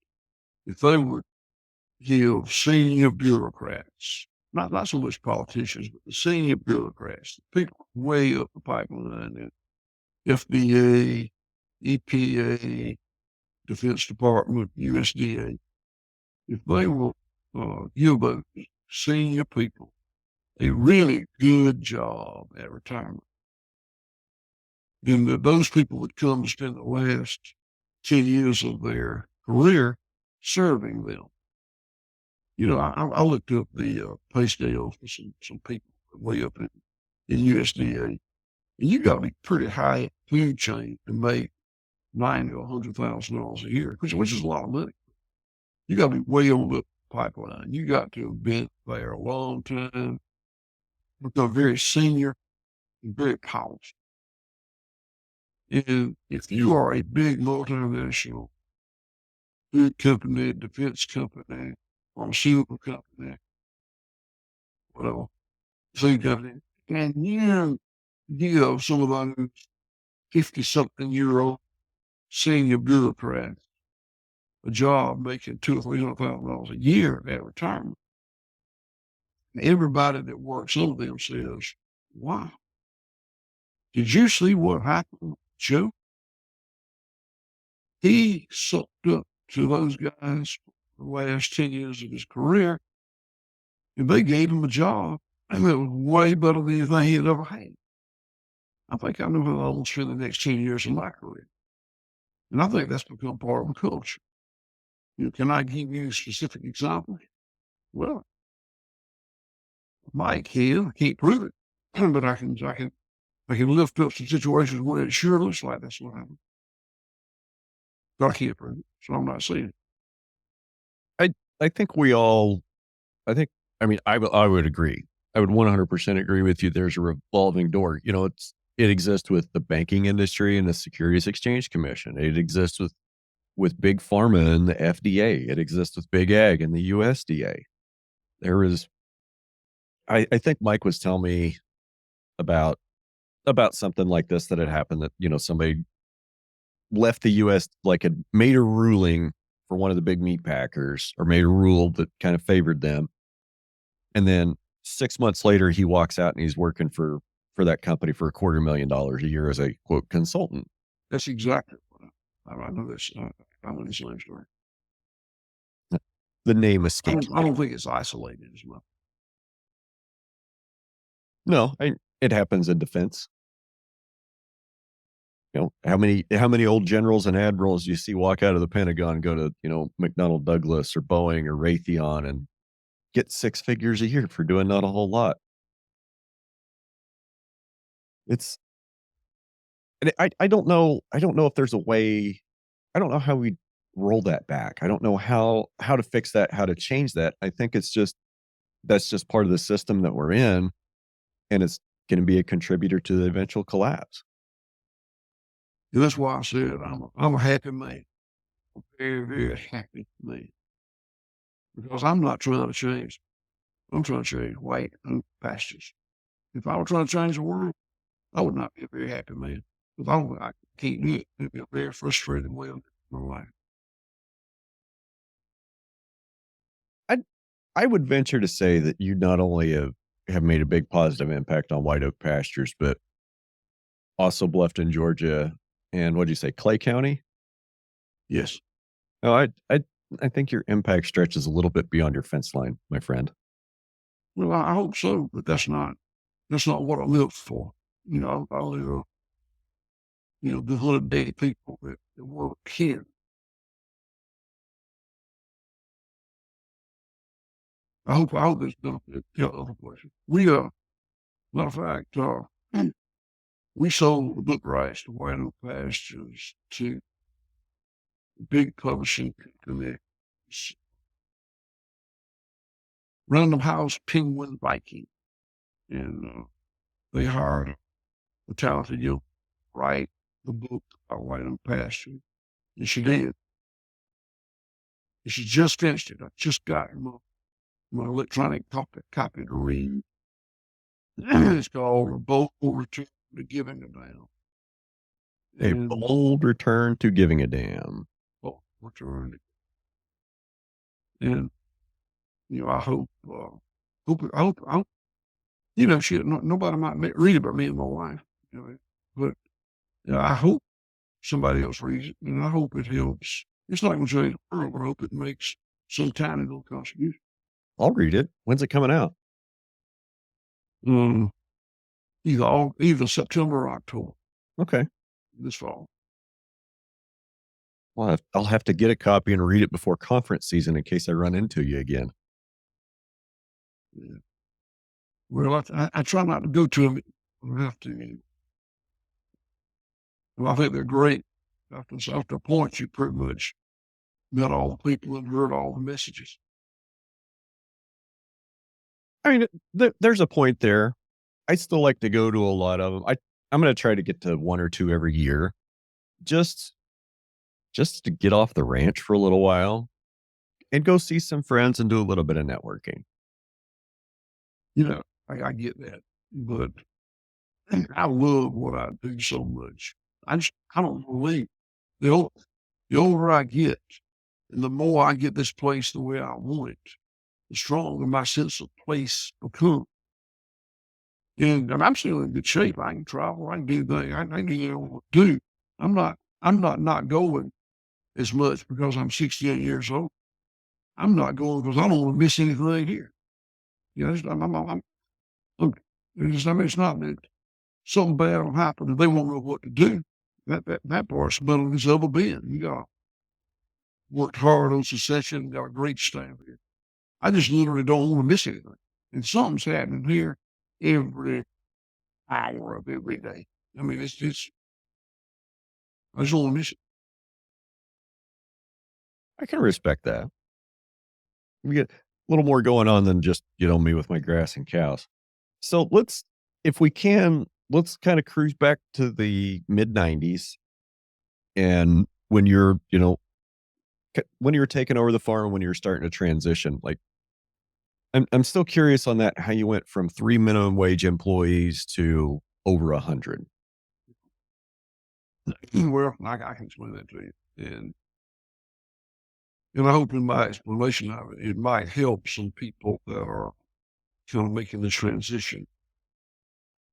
if they would give senior bureaucrats, not so much politicians, but the senior bureaucrats, the people way up the pipeline, FDA, EPA, Defense Department, USDA, if they will give those senior people a really good job at retirement, then those people would come and spend the last 10 years of their career serving them. I looked up the pay scales for some people way up in USDA, and you got to be pretty high food chain to make $90,000 to $100,000 a year, which is a lot of money. You got to be way on the pipeline. You got to have been there a long time, become very senior and very powerful. And if you are a big multinational food company, defense company, pharmaceutical company, whatever, food company, and you give some of those 50-something-year-old senior bureaucrats a job making $200,000 or $300,000 a year at retirement. And everybody that works under them says, wow, did you see what happened with Joe? He sucked up to those guys for the last 10 years of his career, and they gave him a job, and it was way better than anything he had ever had. I think I know what I will spend the next 10 years of my career. And I think that's become part of the culture. Can I give you a specific example? Well, Mike here, I can't prove it, but I can lift up some situations where it sure looks like that's what happened. But I can't prove it, so I'm not saying it. I think we all, I would agree. I would 100% agree with you. There's a revolving door. It exists with the banking industry and the Securities Exchange Commission. It exists with big pharma and the FDA. It exists with big ag and the USDA. I think Mike was telling me about something like this that had happened, that, somebody left the US, like had made a ruling for one of the big meat packers or made a rule that kind of favored them. And then 6 months later, he walks out and he's working for that company for $250,000 a year as a quote consultant. That's exactly what I know this. I know this same story. The name escapes. I don't think it's isolated as well. No, It happens in defense. How many old generals and admirals you see walk out of the Pentagon, go to, McDonnell Douglas or Boeing or Raytheon and get 6 figures a year for doing not a whole lot. It's and I don't know if there's a way. I don't know how we roll that back. I don't know how to fix that, how to change that. I think that's just part of the system that we're in, and it's going to be a contributor to the eventual collapse. And that's why I said I'm a happy man. A very, very happy man. Because I'm not trying to change. I'm trying to change white and pastures. If I were trying to change the world, I would not be a very happy man. Because I can't do it. It'd be a very frustrating way of my life. I would venture to say that you not only have made a big positive impact on White Oak Pastures, but also Bluffton, Georgia, and what'd you say, Clay County? Yes. No, I think your impact stretches a little bit beyond your fence line, my friend. Well, I hope so, but that's not what I live for. I live, the 180 people that work here. I hope there's benefit to other places. Matter of fact, we sold the book rights to White Oak Pastures to big publishing company, Random House Penguin Viking, and they hired a talented young write the book about White Oak Pastures, and she did. And she just finished it. I just got my electronic copy to read. It's called A Bold Return to Giving a Damn. A bold return to giving a damn. Bold return. And I hope, shit, nobody might read it but me and my wife. But I hope somebody else reads it, and I hope it helps. It's not going to change the world, but I hope it makes some tiny little contribution. I'll read it. When's it coming out? Either September or October. Okay. This fall. Well, I'll have to get a copy and read it before conference season in case I run into you again. Yeah. Well, I try not to go to them. I have to. Well, I think they're great. After a point, you pretty much met all the people and heard all the messages. I mean, there's a point there. I still like to go to a lot of them. I'm going to try to get to 1 or 2 every year, just to get off the ranch for a little while and go see some friends and do a little bit of networking. I get that, but I love what I do so much. I don't believe the older I get, and the more I get this place the way I want it, the stronger my sense of place becomes. And I'm still in good shape. I can travel. I can do things. I can do what I do. I'm not going as much because I'm 68 years old. I'm not going because I don't want to miss anything here. It's not that something bad will happen and they won't know what to do. That part's better than it's ever been. You got worked hard on succession, got a great staff here. I just literally don't want to miss anything. And something's happening here every hour of every day. I mean, I just don't want to miss it. I can respect that. We get a little more going on than just me with my grass and cows. So if we can, let's kind of cruise back to the mid 90s. And when you're taking over the farm, when you're starting to transition, like I'm still curious on that, how you went from 3 minimum wage employees to over 100. Well, I can explain that to you. And I hope in my explanation of it, it might help some people that are kind of making the transition.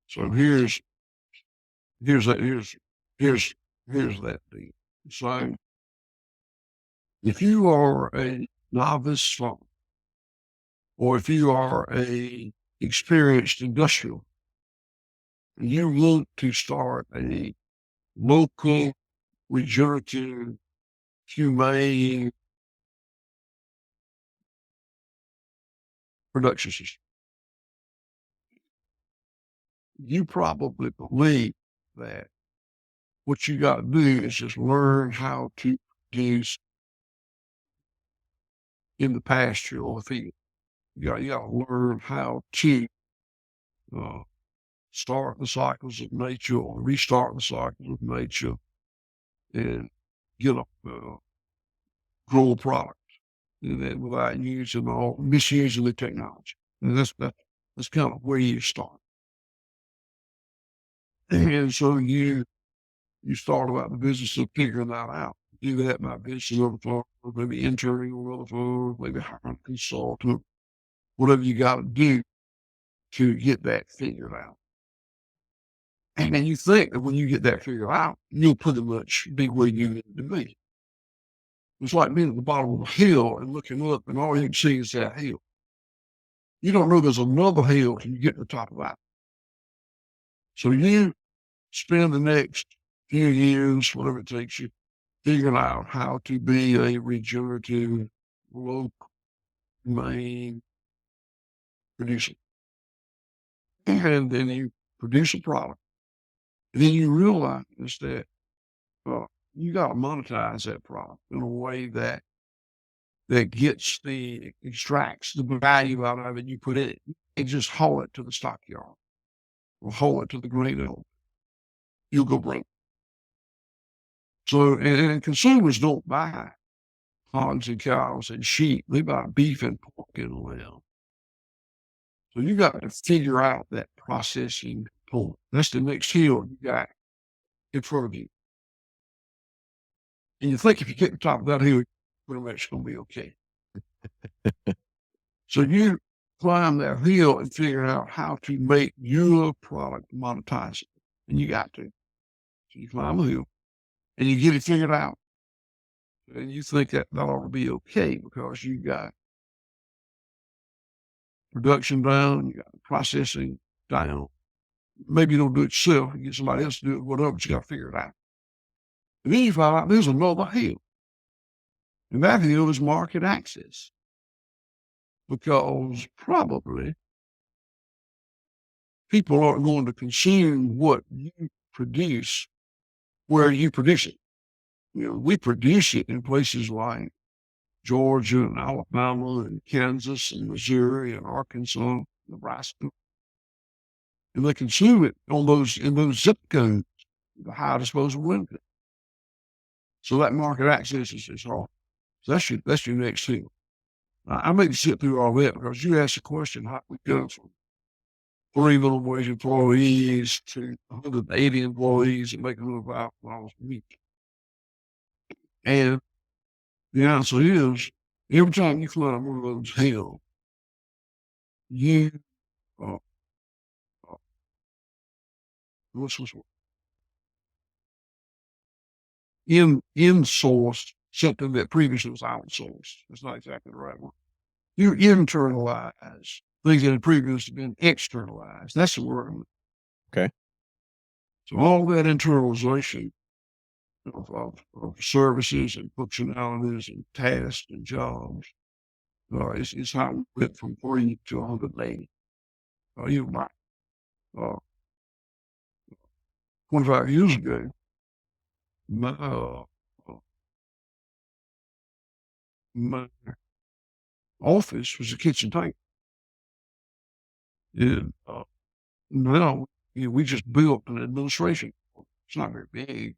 So here's that deal. So if you are a novice farmer, or if you are a experienced industrial, you want to start a local, regenerative, humane production system. You probably believe that what you got to do is just learn how to produce in the pasture or the field. You got to learn how to uh, start the cycles of nature or restart the cycles of nature and get a grow a product and then without using or misusing the technology. And that's kind of where you start. And so you start about the business of figuring that out. Do that by visiting other farms, maybe interning with other farms, maybe hiring a consultant, whatever you got to do to get that figured out. And then you think that when you get that figured out, you'll pretty much be where you need to be. It's like being at the bottom of a hill and looking up, and all you can see is that hill. You don't know there's another hill till you get to the top of that. So you spend the next few years, whatever it takes you, figuring out how to be a regenerative, local, humane producer. And then you produce a product. And then you realize that you got to monetize that product in a way that extracts the value out of it you put in it. And just haul it to the stockyard or haul it to the grain mill. You'll go broke. So, and consumers don't buy hogs and cows and sheep. They buy beef and pork and lamb. So you got to figure out that processing point. That's the next hill you got in front of you. And you think if you get to the top of that hill, pretty much going to be okay. So you climb that hill and figure out how to make your product monetizable. And you got to. So you climb the hill and you get it figured out. And you think that ought to be okay because you got production down, you got processing down. Maybe you don't do it yourself, you get somebody else to do it, whatever, but you got to figure it out. And then you find out there's another hill. And that hill is market access. Because probably people aren't going to consume what you produce where you produce it. You know, we produce it in places like Georgia and Alabama and Kansas and Missouri and Arkansas, Nebraska. And they consume it in those zip codes, the high disposable income. So that market access is hard. So that's your next thing. I made you sit through all that because you asked the question, how we go from 3 minimum wage employees to 180 employees and making $5 a week. And the answer is, every time you climb one of those hills, you what's this word? In-source something that previously was outsourced. That's not exactly the right word. You internalize things that had previously been externalized. That's the word. Okay. So all that internalization of services and functionalities and tasks and jobs is how we went from 3 to 180. You know, 25 years ago, my office was a kitchen table. And now we just built an administration. It's not very big.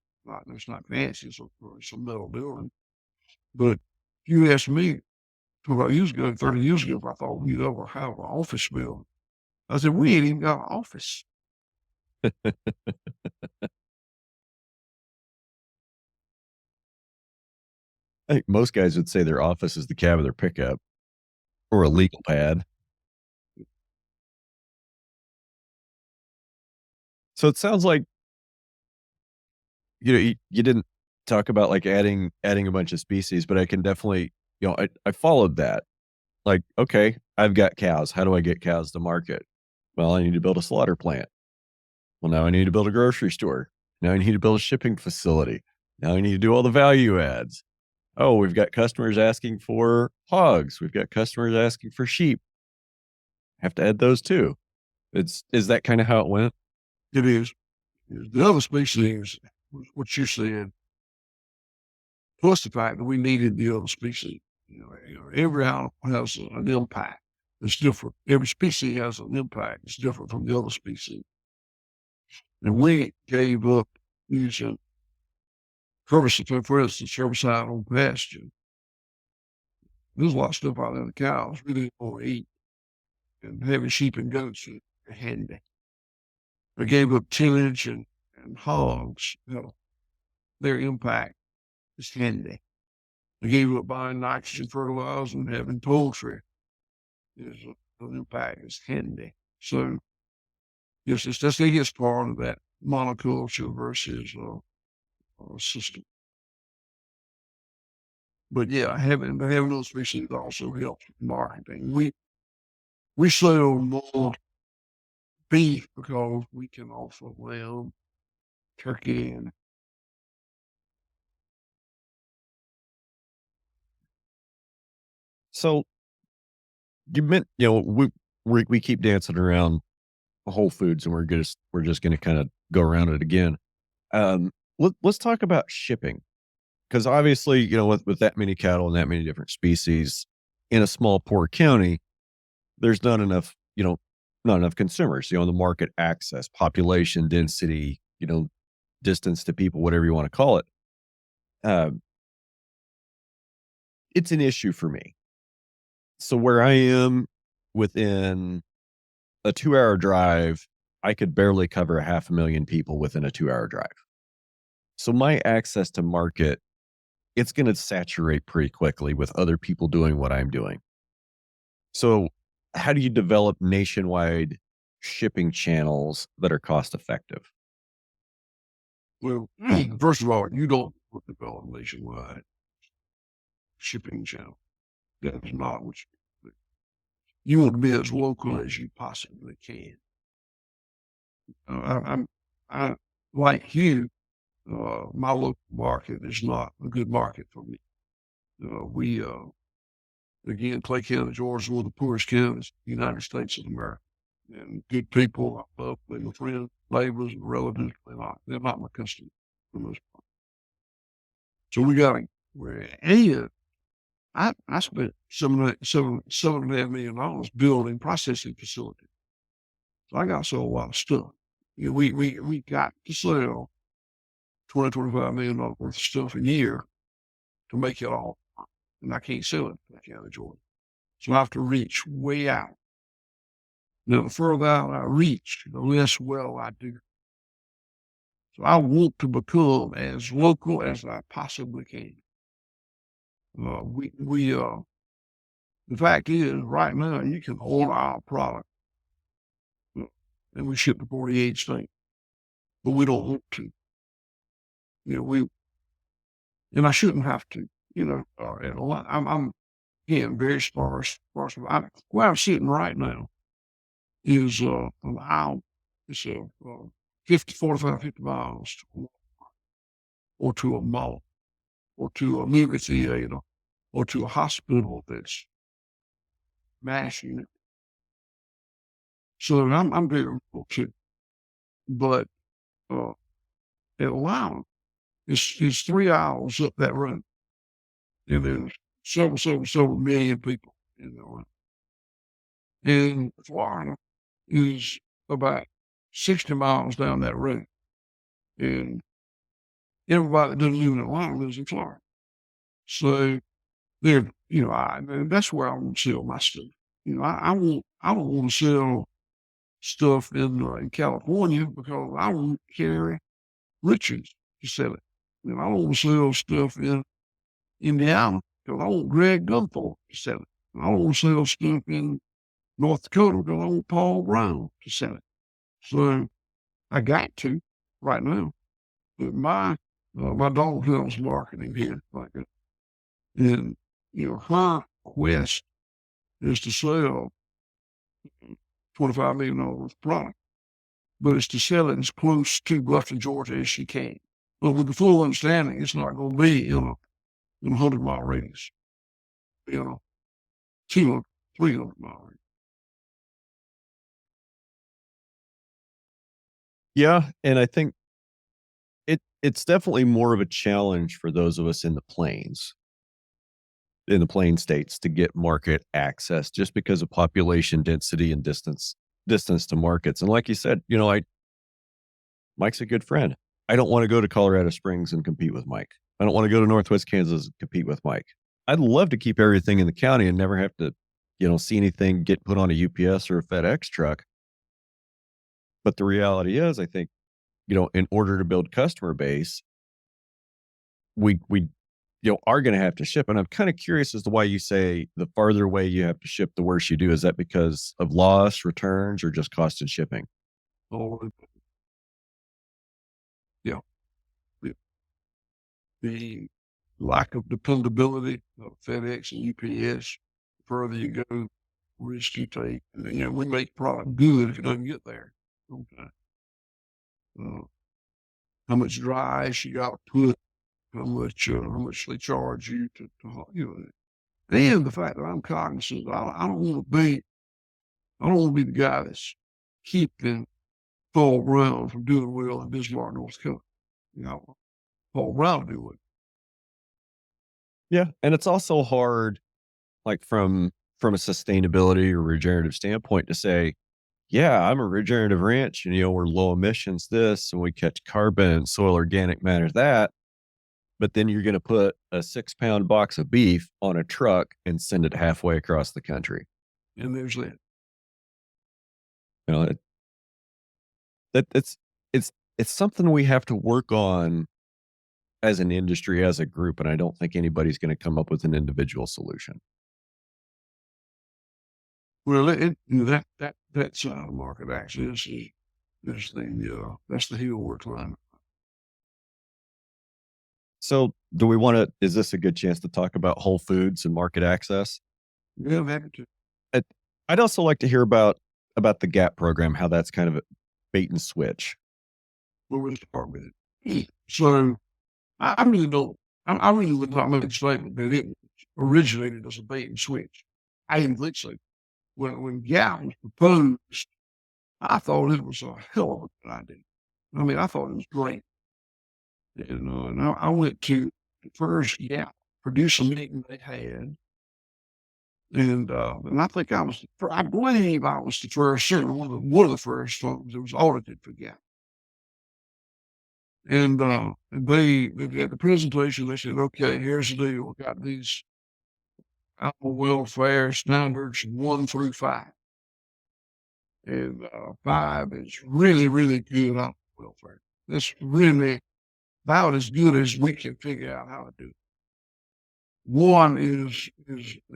It's not fancy. It's a metal building. But you asked me 25 years ago, 30 years ago, if I thought we'd ever have an office building. I said, we ain't even got an office. I think most guys would say their office is the cab of their pickup or a legal pad. So it sounds like, you didn't talk about like adding a bunch of species, but I can definitely, I followed that. Like, okay, I've got cows. How do I get cows to market? Well, I need to build a slaughter plant. Well, now I need to build a grocery store. Now I need to build a shipping facility. Now I need to do all the value adds. Oh, we've got customers asking for hogs. We've got customers asking for sheep. Have to add those too. Is that kind of how it went? It is. The other species, what you said, plus the fact that we needed the other species. Every animal has an impact. It's different. Every species has an impact. It's different from the other species. And we gave up using herbicide, for instance, herbicide on pasture. There's a lot of stuff out there the cows really don't want to eat. And having sheep and goats are handy. They gave up tillage and hogs. Their impact is handy. They gave up buying nitrogen fertilizer and having poultry. Is an impact is handy. So yes, that's the biggest part of that monoculture versus system. But yeah, having those species also helps marketing. We sell more beef because we can also lamb, turkey, and So you meant, we keep dancing around Whole Foods, and we're just going to kind of go around it again. Let's talk about shipping, because obviously, with that many cattle and that many different species in a small poor county, there's not enough, not enough consumers. The market access, population density, distance to people, whatever you want to call it. It's an issue for me. So where I am, within a 2-hour drive, I could barely cover 500,000 people within a 2-hour drive. So my access to market, it's going to saturate pretty quickly with other people doing what I'm doing. So how do you develop nationwide shipping channels that are cost effective? well, first of all, you don't develop nationwide shipping channel. That is not what you do. You want to be as local as you possibly can. I like you. My local market is not a good market for me. We again, Clay County, Georgia, is one of the poorest counties in the United States of America. And good people, I love them, friends, neighbors, relatives. They're not my customers for the most part. So we got and I spent $7.5 million building processing facilities. So I got to sell a lot of stuff. We got to sell $25 million worth of stuff a year to make it all. And I can't sell it in County, Georgia. So I have to reach way out. Now, the further out I reach, the less well I do. So I want to become as local as I possibly can. The fact is, right now, you can order our product and we ship to 48 states, but we don't want to. And I shouldn't have to, and a lot, I'm again, very sparse. Where I'm sitting right now is an hour. It's 45, 50 miles or to a mall or to a movie theater or to a hospital that's mass unit. So I'm very rural too. But at Atlanta, it's 3 hours up that road. And there's several million people in Atlanta. And Florida is about 60 miles down that road. And everybody that doesn't live in Atlanta lives in Florida. So that's where I want to sell my stuff. I don't want to sell stuff in California because I won't carry riches to sell it. I don't want to sell stuff in Indiana because I want Greg Gunthorpe to sell it. I don't want to sell stuff in North Dakota because I want Paul Brown to sell it. So I got to right now. But my daughter helps marketing here, like it. And her quest is to sell $25 million worth of product. but it's to sell it as close to Bluffton, Georgia as she can. But with the full understanding, it's not going to be in a 100-mile radius, 200, 300-mile radius. Yeah, and I think it's definitely more of a challenge for those of us in the plain states to get market access just because of population density and distance to markets. And like you said, Mike's a good friend. I don't want to go to Colorado Springs and compete with Mike. I don't want to go to Northwest Kansas and compete with Mike. I'd love to keep everything in the county and never have to, see anything get put on a UPS or a FedEx truck. But the reality is, I think, in order to build customer base, we are going to have to ship. And I'm kind of curious as to why you say the farther away you have to ship, the worse you do. Is that because of loss, returns, or just cost of shipping? Oh, yeah. The lack of dependability of FedEx and UPS, the further you go, the risk you take. And, we make product good if it doesn't get there. Okay. How much dry ice you got to put, how much they charge you to and the fact that I'm cognizant, I don't want to be the guy that's keeping Paul Brown from doing well in Bismarck, North Carolina. Paul Brown do it. Yeah, and it's also hard, like from a sustainability or regenerative standpoint, to say, yeah, I'm a regenerative ranch, and we're low emissions this, and we catch carbon, soil organic matter that. But then you're going to put a 6-pound box of beef on a truck and send it halfway across the country. And there's that. It's something we have to work on as an industry, as a group, and I don't think anybody's going to come up with an individual solution. Well, that side of market access that's the hill we're climbing. So is this a good chance to talk about Whole Foods and market access? Yeah, I'm happy to. I'd also like to hear about the GAP program, how that's kind of a bait and switch. Well, we'll start with it. So I really don't, I really would not make a statement that it originated as a bait and switch. I didn't think so. When GAP was proposed, I thought it was a hell of a good idea. I mean, I thought it was great. And I went to the first GAP producer meeting they had. And I think I believe I was the first, certainly one of the first firms that was audited for GAP. And they at the presentation, they said, okay, here's the deal. We got these animal welfare standards 1 through 5. And 5 is really, really good animal welfare. That's really about as good as we can figure out how to do it. 1 is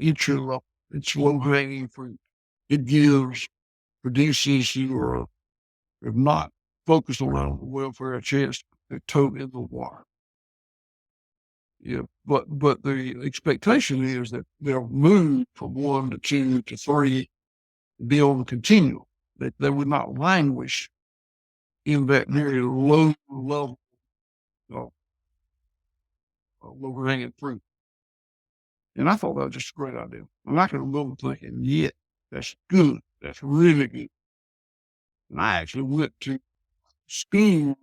entry level. It's low hanging fruit. It produces you or if not focused on animal welfare a chance to tote in the water. Yeah, but the expectation is that they'll move from 1 to 2 to 3, be on the continuum. That they would not languish in that very low level of low hanging fruit. And I thought that was just a great idea. And I can remember thinking, yeah, that's good. That's really good. And I actually went to school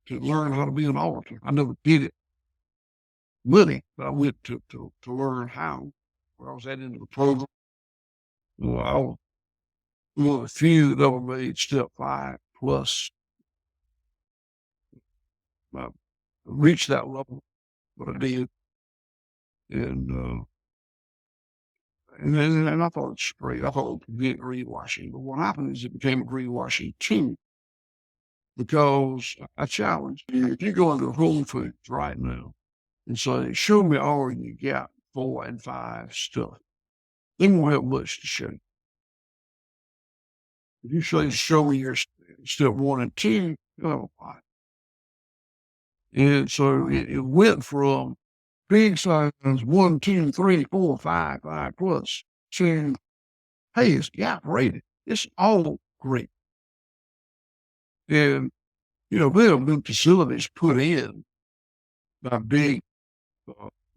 to learn how to be an auditor. I never did it with it, but I went to learn how. Where I was at into the program. Well, I was one of the few that ever made step 5 plus. I reached that level, but I did. And I thought it was great. I thought it would be greenwashing. But what happened is it became a greenwashing too. Because I challenge you, if you go into Whole Foods right now and say, show me all you got 4 and 5 stuff, they won't have much to show you. If you say, show me your step 1 and 2, you'll have a lot. And so it went from big signs 1, 2, 3, 4, 5, 5 plus to, hey, it's GAP rated. It's all great. And, there have been facilities put in by big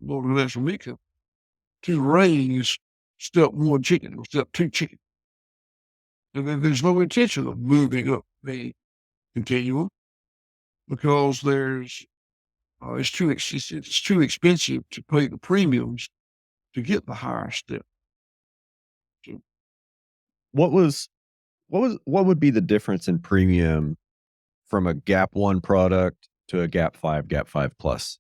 multinational meat companies to raise step 1 chicken or step 2 chicken. And then there's no intention of moving up the continuum because it's too expensive to pay the premiums to get the higher step. So, What would be the difference in premium from a Gap 1 product to a Gap 5, Gap 5 plus?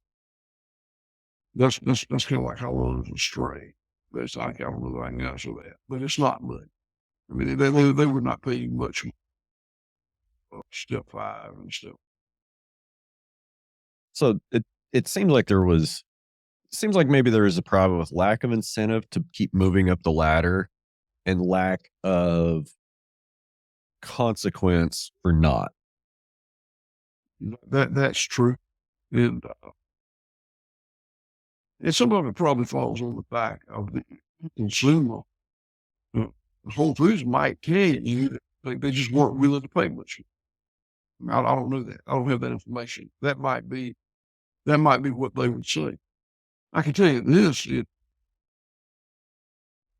that's kind of like how long is a stray. That's I don't know that I can answer that, but it's not much. I mean, they would not pay you much step 5 and step. So it seems like maybe there is a problem with lack of incentive to keep moving up the ladder and lack of consequence for not. That's true, and some of it probably falls on the back of the consumer. Uh, Whole Foods might tell you that they just weren't willing to pay much. I don't know that. I don't have that information. That might be what they would say. I can tell you this: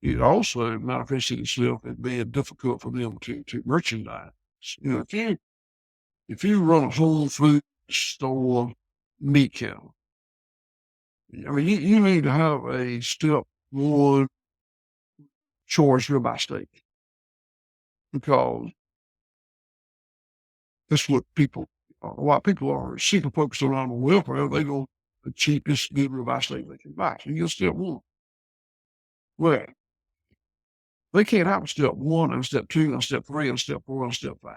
it also manifested itself as being difficult for them to merchandise. If you run a Whole Foods store meat counter, I mean, you need to have a step 1 choice ribeye steak because that's what a lot of people are super focused on animal welfare. They go the cheapest good ribeye steak they can buy. So you'll step 1. Well, they can't have a step 1 and step 2 and step 3 and step 4 and step 5.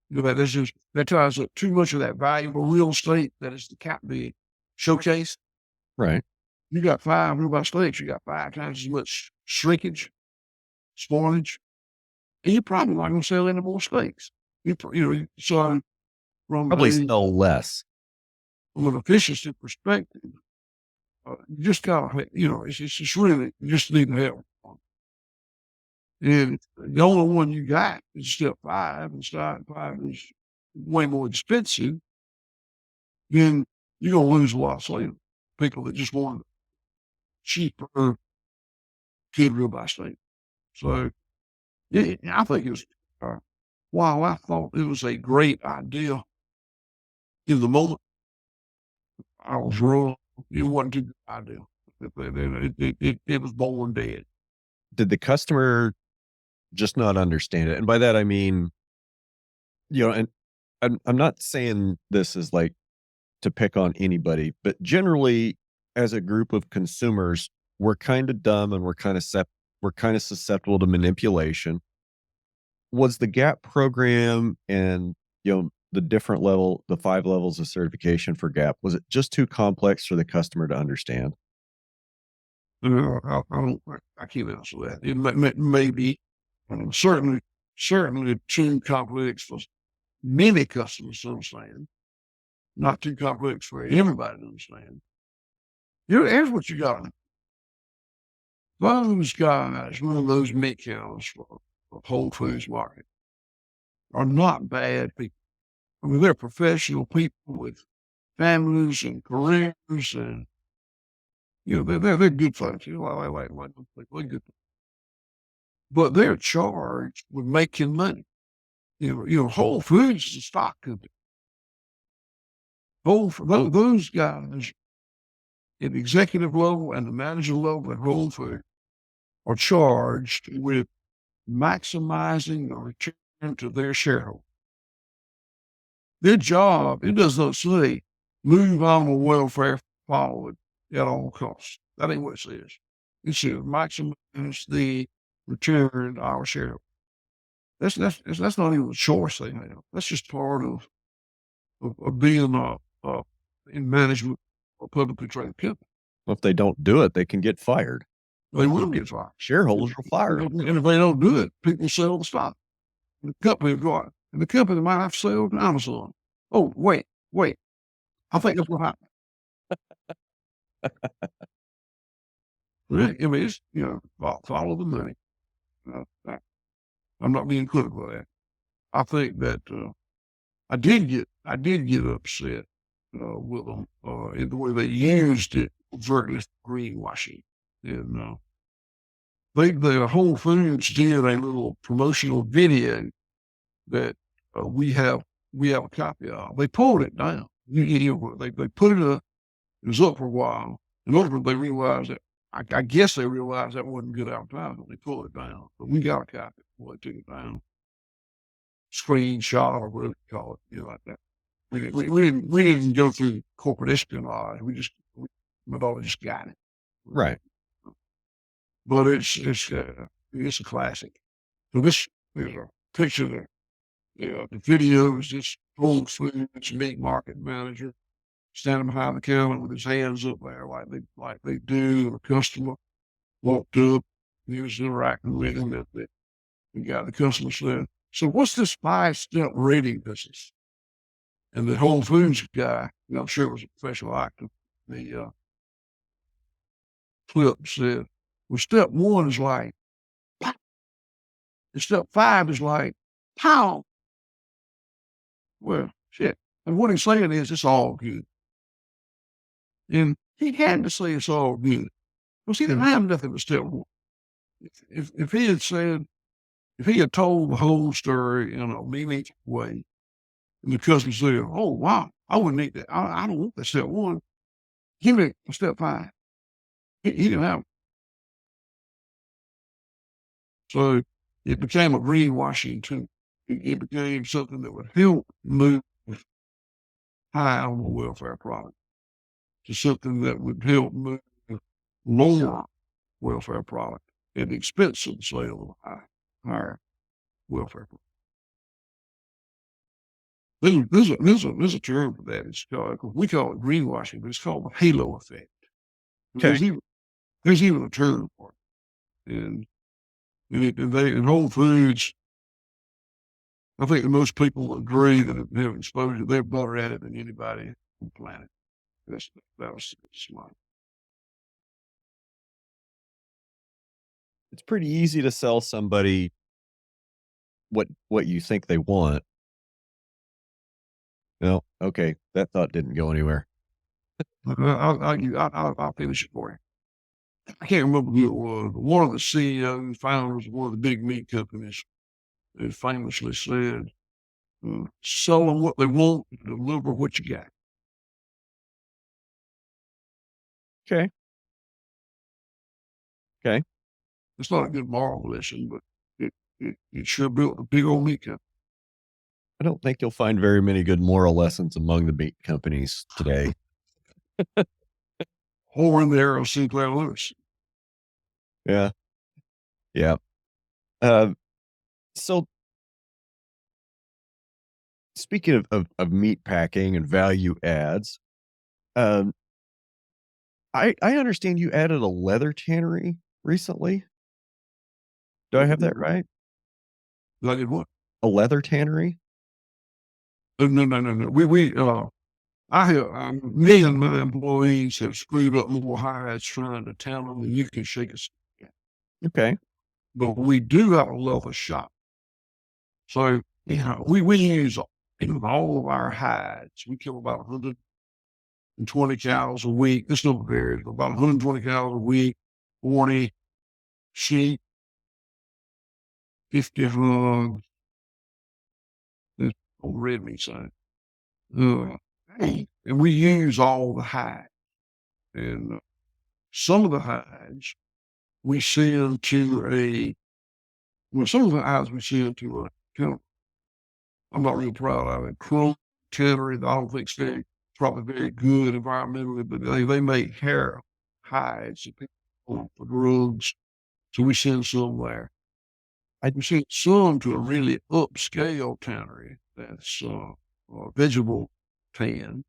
That ties up too much of that valuable real estate that is the showcase. Right. You got 5 ribeye steaks, you got 5 times as much shrinkage, spoilage, and you're probably not going to sell any more steaks. So Probably sell less. From an efficiency perspective, you just gotta, it's just really, you just need help. And the only one you got is step 5, and step 5 is way more expensive. Then you're gonna lose a lot of sales. People that just want cheaper, good ribeye steak. So I think it was, while I thought it was a great idea in the moment, I was wrong. It wasn't a good idea. It was born dead. Did the customer just not understand it? And by that, I mean, and I'm not saying this is like to pick on anybody, but generally as a group of consumers, we're kind of dumb and we're kind of susceptible to manipulation. Was the GAP program and, the 5 levels of certification for GAP, was it just too complex for the customer to understand? I can't answer that. It may be certainly too complex for many customers to understand. Not too complex for everybody to understand. Here's what you got. Those guys, one of those meat counters for Whole Foods market, are not bad people. I mean, they're professional people with families and careers, and they're good folks. They're good. But they're charged with making money. Whole Foods is a stock company. Those guys at the executive level and the manager level at Whole Foods are charged with maximizing the return to their shareholders. Their job, it does not say move animal welfare forward at all costs. That ain't what it says. It says maximize the return to our shareholders. That's not even a choice they have. That's just part of being in management of a publicly traded company. Well, if they don't do it, they can get fired. They will get fired. Shareholders will fire them. And if they don't do it, people sell the stock. And the company will go out. And the company might have to sell to Amazon. Oh, wait. I think that's what happened. I mean, it's, follow the money. I'm not being critical of that. I think that I did get upset with them in the way they used it overtly for greenwashing. And the Whole Foods did a little promotional video that we have a copy of. They pulled it down. They put it up. It was up for a while, and ultimately they realized that. I guess they realized that wasn't good advertising. They pulled it down, but we got a copy. Well, they took it down, screenshot or whatever you call it, like that. We didn't go through corporate espionage. My daughter just got it. Right. But it's a classic. So this is a picture there. The video is this Whole Foods meat market manager standing behind the counter with his hands up there like they do. The customer walked up, and he was interacting with him. The customer said, "So what's this 5-step rating business?" And the Whole Foods guy, I'm sure it was a professional actor, the clip said, "Well, step 1 is like, and step 5 is like, how?" Well, shit. And what he's saying is it's all good. And he had to say it's all good. Because he didn't have nothing but step 1. If he had said, if he had told the whole story in a meaningful way, and the customer said, "Oh, wow, I wouldn't eat that. I don't want that step 1. Give me a step 5. He didn't have it. So it became a greenwashing too. It became something that would help move high on the welfare product to something that would help move lower welfare product at the expense of the sale of higher welfare product. There's a term for that. It's called, we call it greenwashing, but it's called the halo effect. Okay. There's even a term for it. And Whole Foods, I think that most people agree that if they have exposure, they're better at it than anybody on the planet. That was smart. It's pretty easy to sell somebody what you think they want. No, okay, that thought didn't go anywhere. I'll finish it for you. I can't remember who it was, but one of the CEOs, founders of one of the big meat companies, it famously said, "Sell them what they want, deliver what you got." Okay. Okay. It's not a good moral lesson, but it sure built a big old meat company. I don't think you'll find very many good moral lessons among the meat companies today. Or in the era of Sinclair Lewis. Yeah. Yeah. So speaking of meat packing and value adds, um, I understand you added a leather tannery recently. Do I have that right? I did what? A leather tannery? No. Me and my employees have screwed up more hides trying to tan them than you can shake a stick. Okay. But we do have a leather shop. So, we use all of our hides. We kill about 120 cows a week. This number varies, but about 120 cows a week, 40 sheep, 50 hogs. That's on the red meat side. And we use all the hides. And some of the hides we send to some of the hides we send to a kind of, I'm not real proud of it, chrome tannery that I don't think is probably very good environmentally, but they make hair hides that people want for drugs. So we send some there. We send some to a really upscale tannery that's vegetable tan.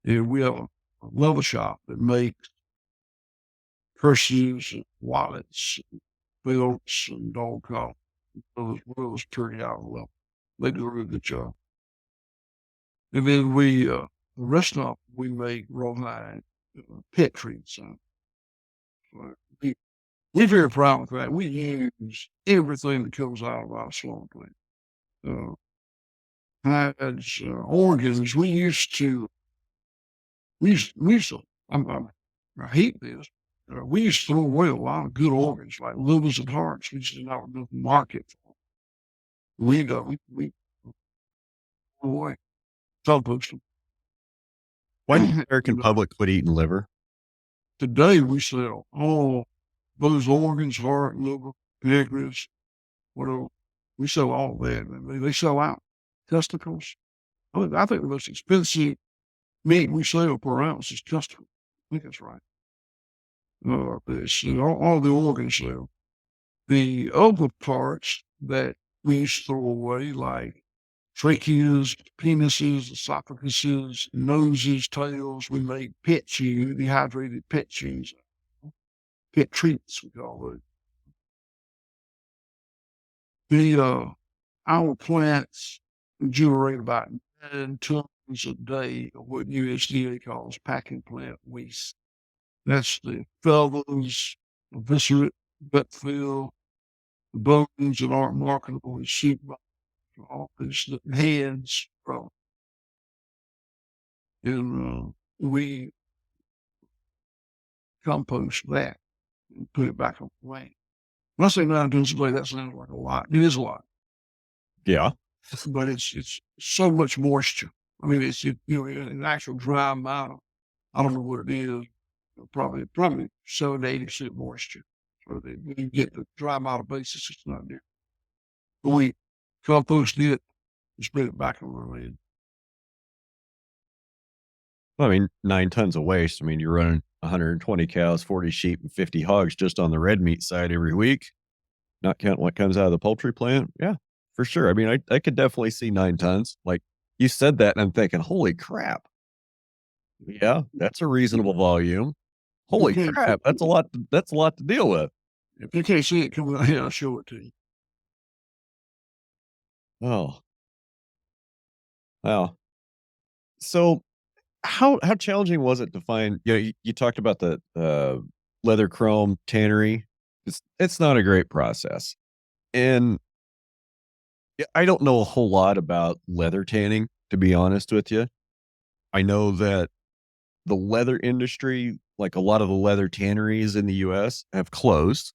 And we have a leather shop that makes purses and wallets, and belts and dog collars. Those turn out well. They do a really good job. And then the rest of we make rawhide pet treats. We're very proud of that. We use everything that comes out of our slaughter plant. has organs. We used to, I hate this. We used to throw away a lot of good organs, like livers and hearts. We used to not enough market for. We throw away. Compost them. Why do you think the American And, public quit eating liver? today we sell all those organs, heart, liver, pancreas, whatever. We sell all of that. And they sell out testicles. I think the most expensive meat we sell per ounce is testicle. I think that's right. It's all the organs there. The other parts that we used to throw away, like tracheas, penises, esophaguses, noses, tails, we made pet cheese, dehydrated pet cheese, pet treats, we call it. Our plants generate about 9 tons a day of what USDA calls packing plant waste. That's the feathers, the viscera, gut fill, the bones that aren't marketable as sheep bones, the heads from, and we compost that and put it back on the land. When I say 9 tons a day, that sounds like a lot. It is a lot, Yeah. but it's so much moisture. I mean, an actual dry amount. I don't know what it is. Probably 7 to 80% moisture. So when you get the dry amount of basis, it's not there. But we compost it and spread it back on the land. Well, I mean, 9 tons of waste. I mean, you're running 120 cows, 40 sheep, and 50 hogs just on the red meat side every week, not counting what comes out of the poultry plant. Yeah, for sure. I mean, I could definitely see 9 tons. Like you said that, and I'm thinking, holy crap. Yeah, that's a reasonable volume. Holy crap, that's a lot. That's a lot to deal with. If you can't see it, come out here, I'll show it to you. Oh, wow. So how challenging was it to find? You talked about the leather chrome tannery. It's not a great process, and I don't know a whole lot about leather tanning, to be honest with you. I know that the leather industry, like a lot of the leather tanneries in the US, have closed.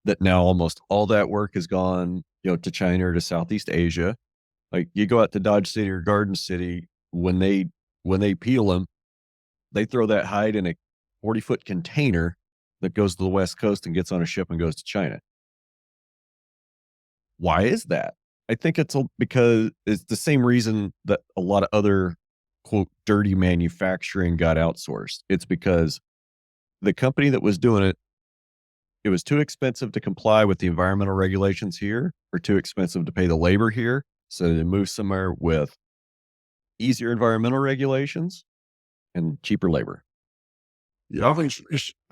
That now almost all that work has gone, to China or to Southeast Asia. Like you go out to Dodge City or Garden City, when they peel them, they throw that hide in a 40-foot container that goes to the West Coast and gets on a ship and goes to China. Why is that? I think because it's the same reason that a lot of other quote dirty manufacturing got outsourced. It's because the company that was doing it, it was too expensive to comply with the environmental regulations here, or too expensive to pay the labor here. So they moved somewhere with easier environmental regulations and cheaper labor. Yeah, I think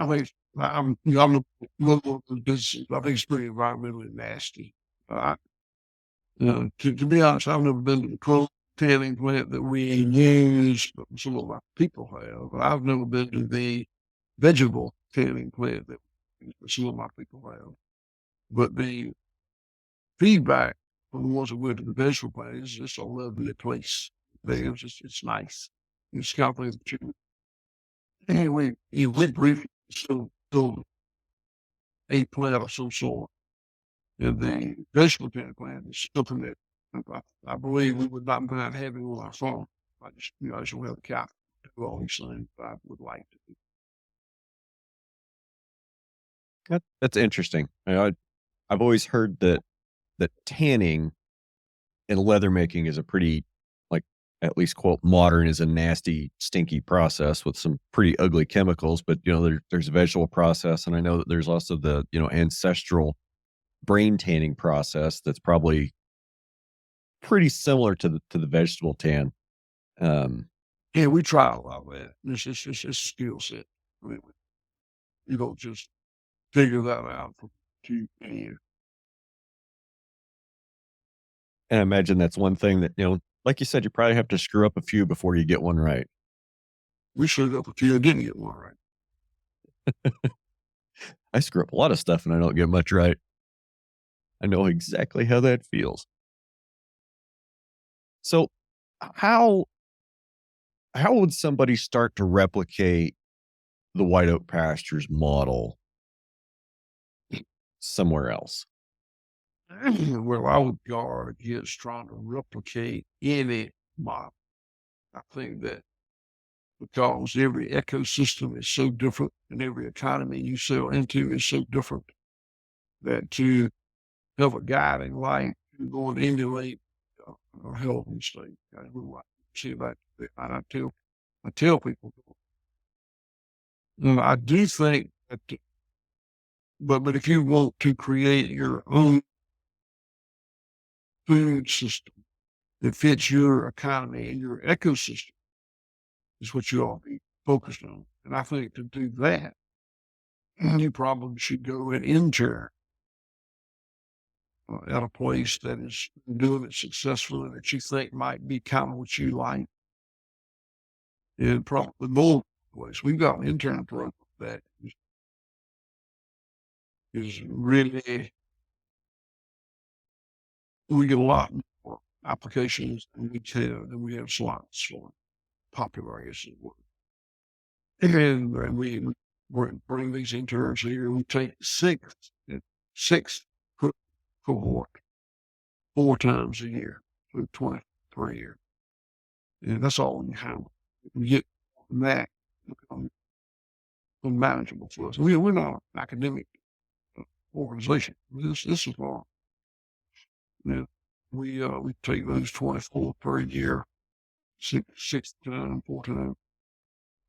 I think I'm a little business. I think it's pretty environmentally nasty. To be honest, I've never been to the clothes tanning plant that we use, but some of my people have. I've never been to the vegetable tanning plant that some of my people have. But the feedback from the ones that went to the vegetable plant is just a lovely place. It's nice. It's kind of like the chicken. Anyway, you went briefly so a plant of some sort. And the vegetable plant is something that I believe we would not mind having on our farm. I just don't have the capital to do all these things, but I would like to do. That's interesting. I've always heard that tanning and leather making is a pretty, like, at least quote modern, is a nasty, stinky process with some pretty ugly chemicals. But there's a vegetable process, and I know that there's also the ancestral brain tanning process that's probably pretty similar to the vegetable tan. Yeah, we try a lot of that. It's a skill set. I mean, you don't just figure that out from 2 years. And I imagine that's one thing that, like you said, you probably have to screw up a few before you get one right. We showed up a few and didn't get one right. I screw up a lot of stuff and I don't get much right. I know exactly how that feels. So how how would somebody start to replicate the white oak pastures model somewhere else? Well, I would guard against trying to replicate any model. I think that because every ecosystem is so different and every economy you sell into is so different that to have a guiding light, you're going to emulate a healthy state. See that. I tell people, I do think that, but if you want to create your own food system that fits your economy and your ecosystem, is what you ought to be focused on. And I think to do that, you probably should go and intern at a place that is doing it successfully that you think might be kind of what you like. And probably more place. We've got an intern program that is really, we get a lot more applications than we have slots for popular areas of work. And we bring these interns here. We take six cohort 4 times a year for 23 years. And that's all we have. We get that become unmanageable for us. We're not an academic organization. This is our, you know, we take those 24 per year, six times, 4 times,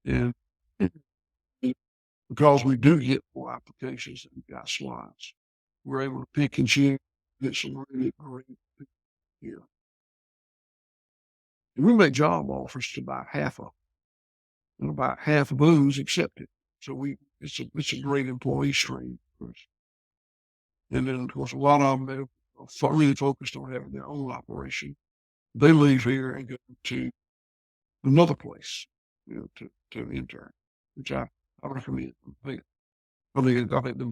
and because we do get more applications and we got slots, we're able to pick and choose, get some really great people here. And we make job offers to about half of them, and about half of those accepted. So it's a great employee stream for us. And then, of course, a lot of them are really focused on having their own operation. They leave here and go to another place, to intern, which I recommend. I think the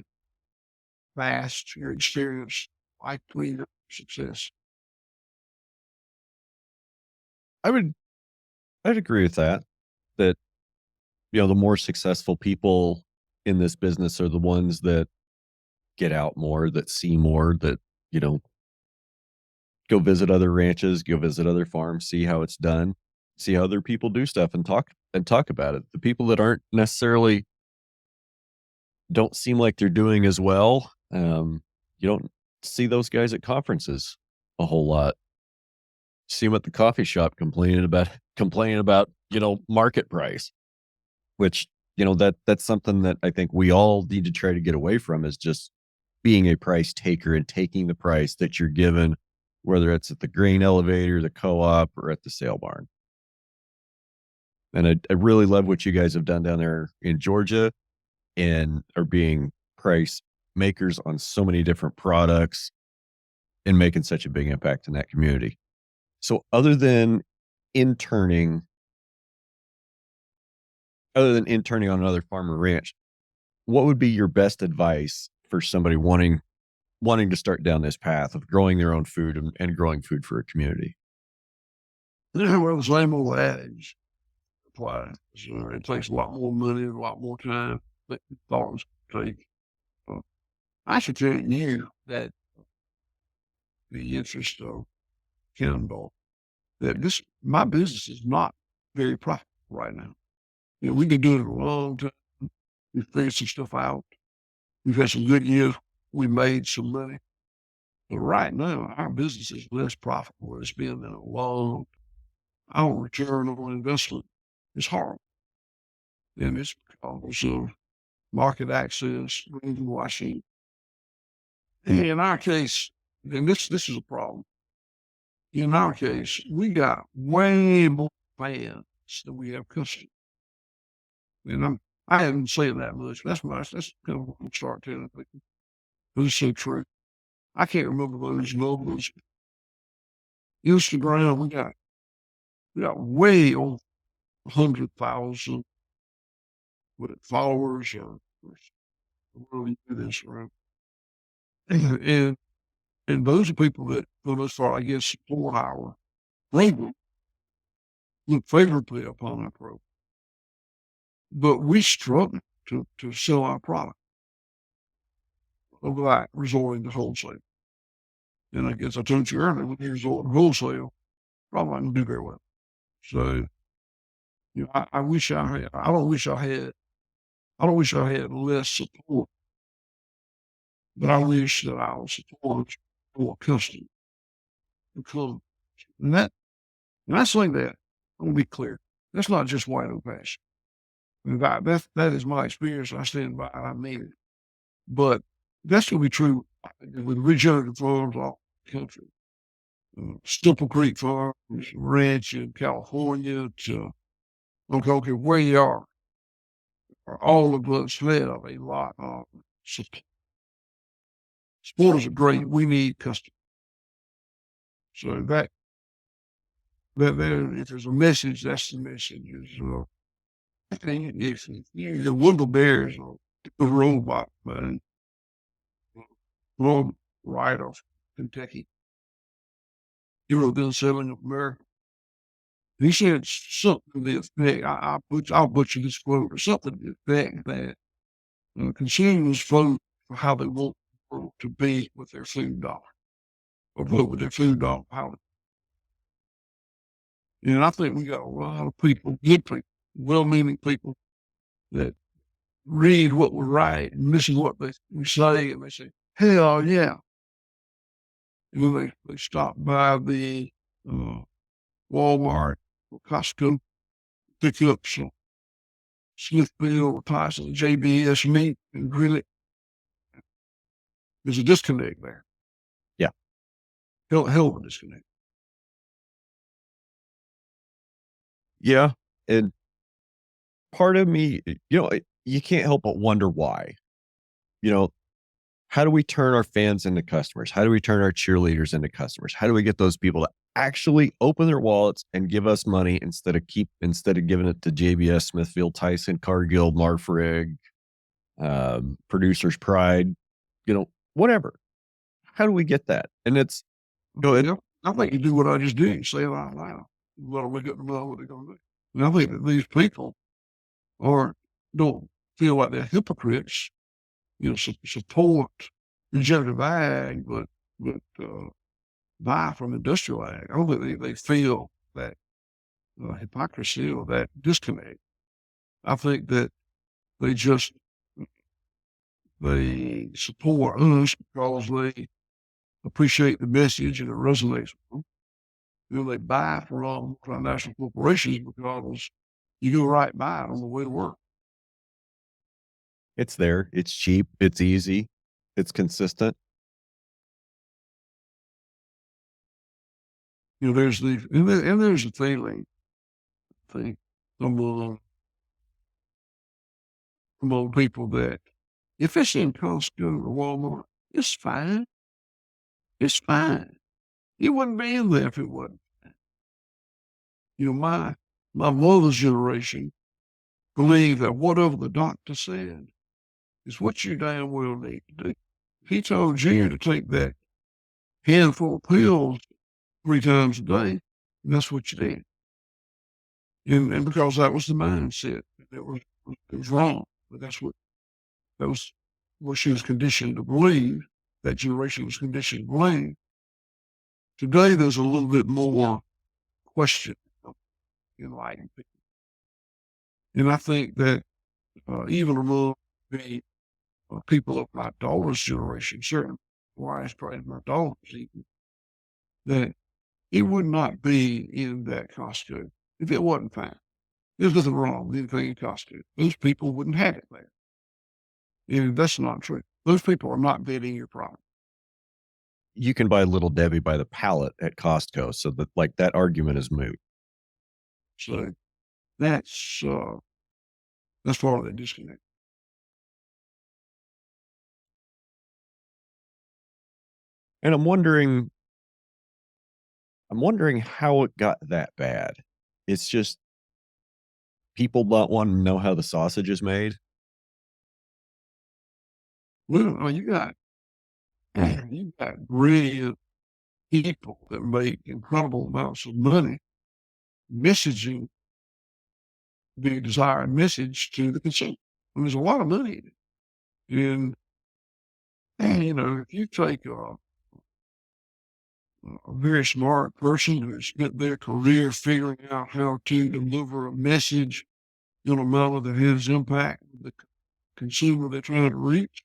vast, your experience, likely your success. I would I'd agree with that. That the more successful people in this business are the ones that get out more, that see more, that you know go visit other ranches, go visit other farms, see how it's done, see how other people do stuff, and talk about it. The people that aren't necessarily don't seem like they're doing as well. You don't see those guys at conferences a whole lot. See them at the coffee shop complaining about market price, which that's something that I think we all need to try to get away from, is just being a price taker and taking the price that you're given, whether it's at the grain elevator, the co-op, or at the sale barn. And I really love what you guys have done down there in Georgia and are being price makers on so many different products and making such a big impact in that community. So interning, other than interning on another farm or ranch, what would be your best advice for somebody wanting to start down this path of growing their own food and growing food for a community? Well, the same old adage applies. It takes a lot more money and a lot more time than you thought it was going to take. Uh, I should tell you that the interest of Kendall, that my business is not very profitable right now. We've been doing it a long time. We've figured some stuff out. We've had some good years. We made some money. But right now, our business is less profitable than it's been in a long. Our return on investment is horrible. And it's because of market access, greenwashing. In our case, and this is a problem. In our case, we got way more fans than we have customers. And I haven't said that much. That's kind of what I'm starting telling people. It's so true. I can't remember those numbers. Instagram, we got way over 100,000 followers or really do this, right? And those are people that, for the most part, I guess, support our label look favorably upon our program, but we struggle to sell our product without resorting to wholesale. And I guess I told you earlier, when you resort to wholesale, probably not going to do very well. So, I wish I had, I don't wish I had less support, but I wish that our support was more custom. Because, and that, and I say that, I want to be clear, that's not just white old passion. In fact, that is my experience. I stand by it. I mean it. But that's going to be true with regenerative farms all the country. Stipple Creek Farms, ranch in California, to okay, where you are all of us have a lot of support. Supporters are great. We need customers. So that there, if there's a message, that's the message. Is if the Wimble Bears or the robot, man, Lord Wright of Kentucky, he wrote the Unsettling of America. He said something to the effect, I'll butcher this quote, or something to the effect that consumers vote for how they want the world to be with their food dollar, or vote with their food dollar policy. And I think we got a lot of people, good people, well-meaning people, that read what we write and listen to what we say, and they say, hell yeah. And then they stop by the Walmart or Costco, pick up some Smithfield or Tyson, JBS meat and grill it. There's a disconnect there. Yeah. Hell of a disconnect. Yeah. And part of me, you can't help but wonder why. How do we turn our fans into customers? How do we turn our cheerleaders into customers? How do we get those people to actually open their wallets and give us money instead of giving it to JBS, Smithfield, Tyson, Cargill, Marfrig, Producer's Pride, whatever. How do we get that? And it's I think you do what I just did. Say it out loud. Let them look at them know what they're going to do. And I think that these people don't feel like they're hypocrites. Support regenerative ag, but buy from industrial ag. I don't think they feel that hypocrisy or that disconnect. I think that they support us because they appreciate the message and it resonates with them. They buy from multinational corporations because you go right by it on the way to work. It's there. It's cheap. It's easy. It's consistent. There's the feeling, I think, among people that if it's in Costco or Walmart, it's fine. It's fine. It wouldn't be in there if it wasn't. My mother's generation believed that whatever the doctor said is what you damn well need to do. He told Junior to take that handful of pills 3 times a day, and that's what you did. And because that was the mindset, it was wrong. But that was what she was conditioned to believe. That generation was conditioned to believe. Today, there's a little bit more question in enlightened people. And I think that even among the people of my daughter's generation, certainly widespread my daughter's even, that it would not be in that Costco if it wasn't fine. There's nothing wrong with anything in Costco. Those people wouldn't have it there. And that's not true. Those people are not vetting your product. You can buy Little Debbie by the pallet at Costco, so that argument is moot. So that's part of the disconnect. And I'm wondering how it got that bad. It's just people don't want to know how the sausage is made. Well, you got brilliant people that make incredible amounts of money messaging the desired message to the consumer. And there's a lot of money in it. And if you take a very smart person who has spent their career figuring out how to deliver a message in a manner that has impact with the consumer they're trying to reach,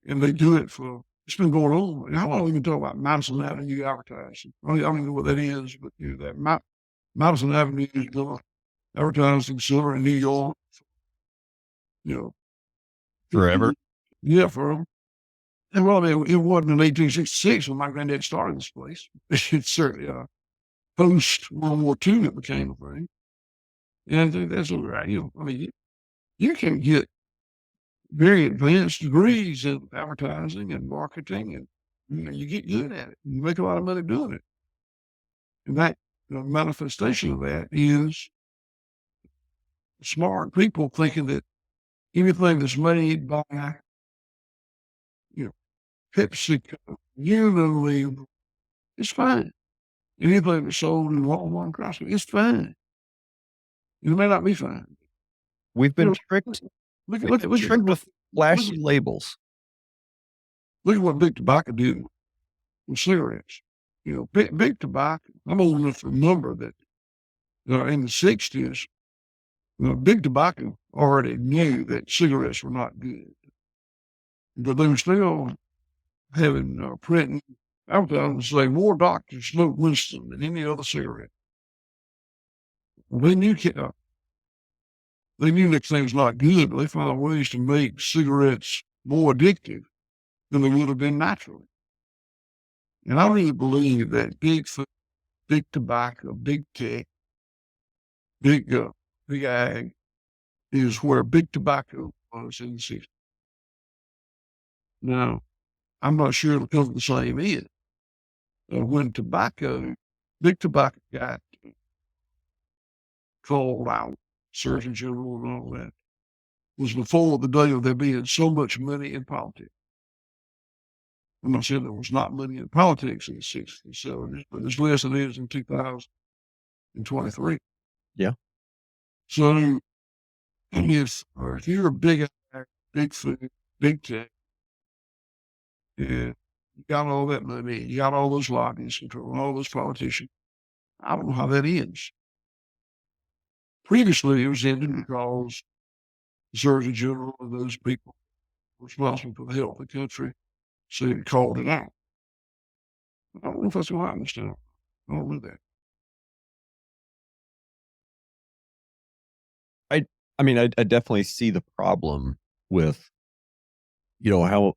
and they do it for, it's been going on. And I don't even talk about Madison Avenue advertising. I don't even know what that is, but that Madison Avenue is going to advertise the consumer in New York, you know, Forever. yeah, for and well, I mean, it wasn't in 1866 when my granddad started this place. It's certainly post World War II it became a thing. And that's all right. I mean, you can get very advanced degrees in advertising and marketing, and you get good at it. You make a lot of money doing it. And that manifestation of that is smart people thinking that anything that's made by, you know, PepsiCo, Unilever, it's fine. Anything that's sold in Walmart and Costco, it's fine. It may not be fine. We've You been know, tricked. look We've been tricked with flashy labels. look at what Big Tobacco did with cigarettes. Big Tobacco. I'm old enough to remember that in the '60s, Big Tobacco already knew that cigarettes were not good, but they were still having printing advertising say more doctors smoke Winston than any other cigarette. They knew they knew next thing was not good, but they found ways to make cigarettes more addictive than they would have been naturally. And I really believe that big food, big tobacco, big tech, big ag is where big tobacco was in the '60s. Now, I'm not sure it'll come to the same end. When big tobacco got called out, Surgeon General and all that, was before the day of there being so much money in politics. I'm not saying there was not money in politics in the '60s, '70s, but there's less than it is in 2023. Yeah. So if you're a big food, big tech, and you got all that money, you got all those lobbyists controlling all those politicians, I don't know how that ends. Previously, it was ended because the Surgeon General and those people responsible for the health of the country said called it out. I don't know if that's going to happen this time. I don't know that. I mean, I definitely see the problem with, how,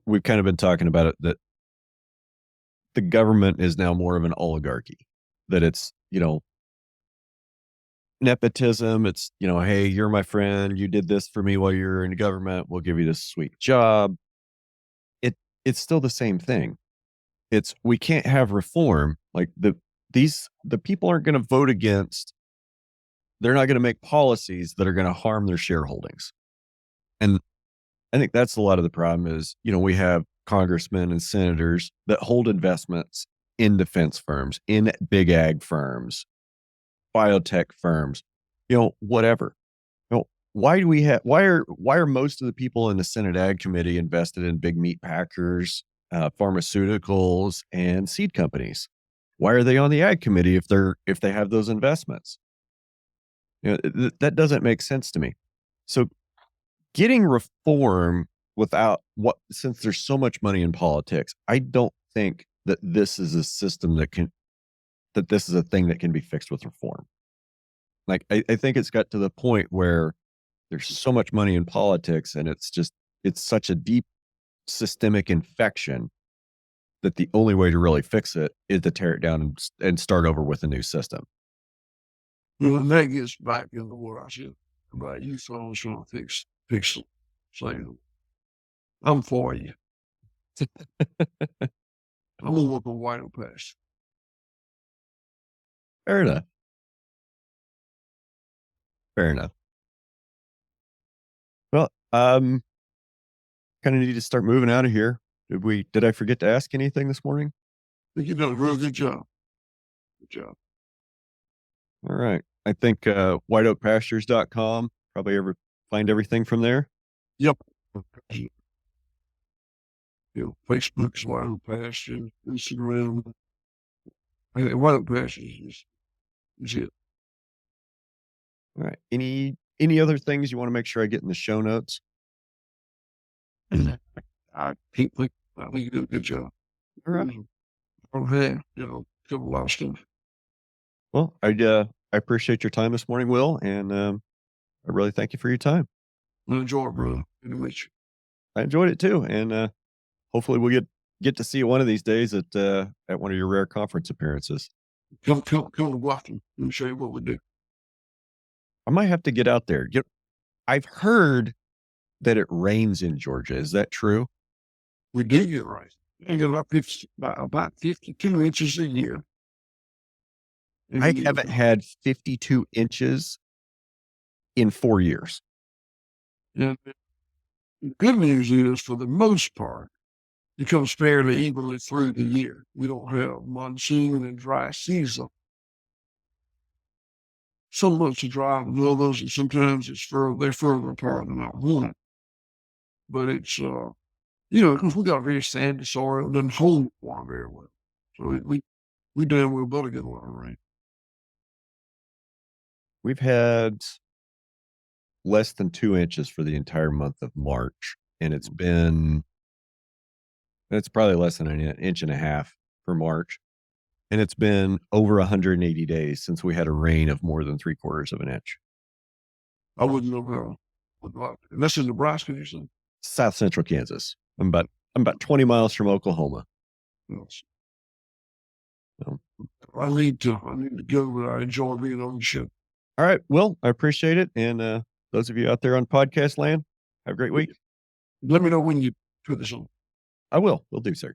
we've kind of been talking about it, that the government is now more of an oligarchy, that it's, nepotism. It's, hey, you're my friend. You did this for me while you're in government. We'll give you this sweet job. It's still the same thing. We can't have reform. Like the people aren't going to vote against, they're not going to make policies that are going to harm their shareholdings. And I think that's a lot of the problem is, we have congressmen and senators that hold investments in defense firms, in big ag firms, biotech firms, whatever. Why are most of the people in the Senate Ag Committee invested in big meat packers, pharmaceuticals, and seed companies? Why are they on the Ag Committee if they have those investments? That doesn't make sense to me. So getting reform since there's so much money in politics, I don't think that this is a system that this is a thing that can be fixed with reform. Like, I think it's got to the point where there's so much money in politics and it's such a deep systemic infection that the only way to really fix it is to tear it down and start over with a new system. Well, and that gets back into what I said about you fellows trying to fix it. So I'm for you. I'm gonna work on white pass. Fair enough. Fair enough. Well, kind of need to start moving out of here. Did I forget to ask anything this morning? think you've done a real good job. Good job. All right. I think whiteoakpastures.com, probably ever find everything from there. Yep. Facebook's White Oak Pastures, Instagram. White Oak Pastures is it. All right. Any other things you want to make sure I get in the show notes? I think you did a good job. All right. Okay, cover a lot of stuff. Well, I appreciate your time this morning, Will, and I really thank you for your time. I enjoy it, brother. Good to meet you. I enjoyed it too, and hopefully we'll get to see you one of these days at one of your rare conference appearances. Come to Bluffton. Let me show you what we do. I might have to get out there. I've heard that it rains in Georgia. Is that true? We do get right. We get about 52 inches a year. I haven't had 52 inches in 4 years. And the good news is, for the most part, it comes fairly evenly through the year. We don't have monsoon and dry season. Some months are dry than others, and sometimes they're further apart than I want. But it's because we got a very sandy soil, it doesn't hold water very well. So we damn well better get a lot of rain. We've had less than 2 inches for the entire month of March, and it's probably less than an inch and a half for March. And it's been over 180 days since we had a rain of more than 3/4 of an inch. I wouldn't know how. And that's in Nebraska, you said? South central Kansas. I'm about 20 miles from Oklahoma. Yes. So, I need to go, but I enjoy being on the show. all right. Well, I appreciate it. And those of you out there on podcast land, have a great week. Let me know when you put this on. I will. Will do, sir.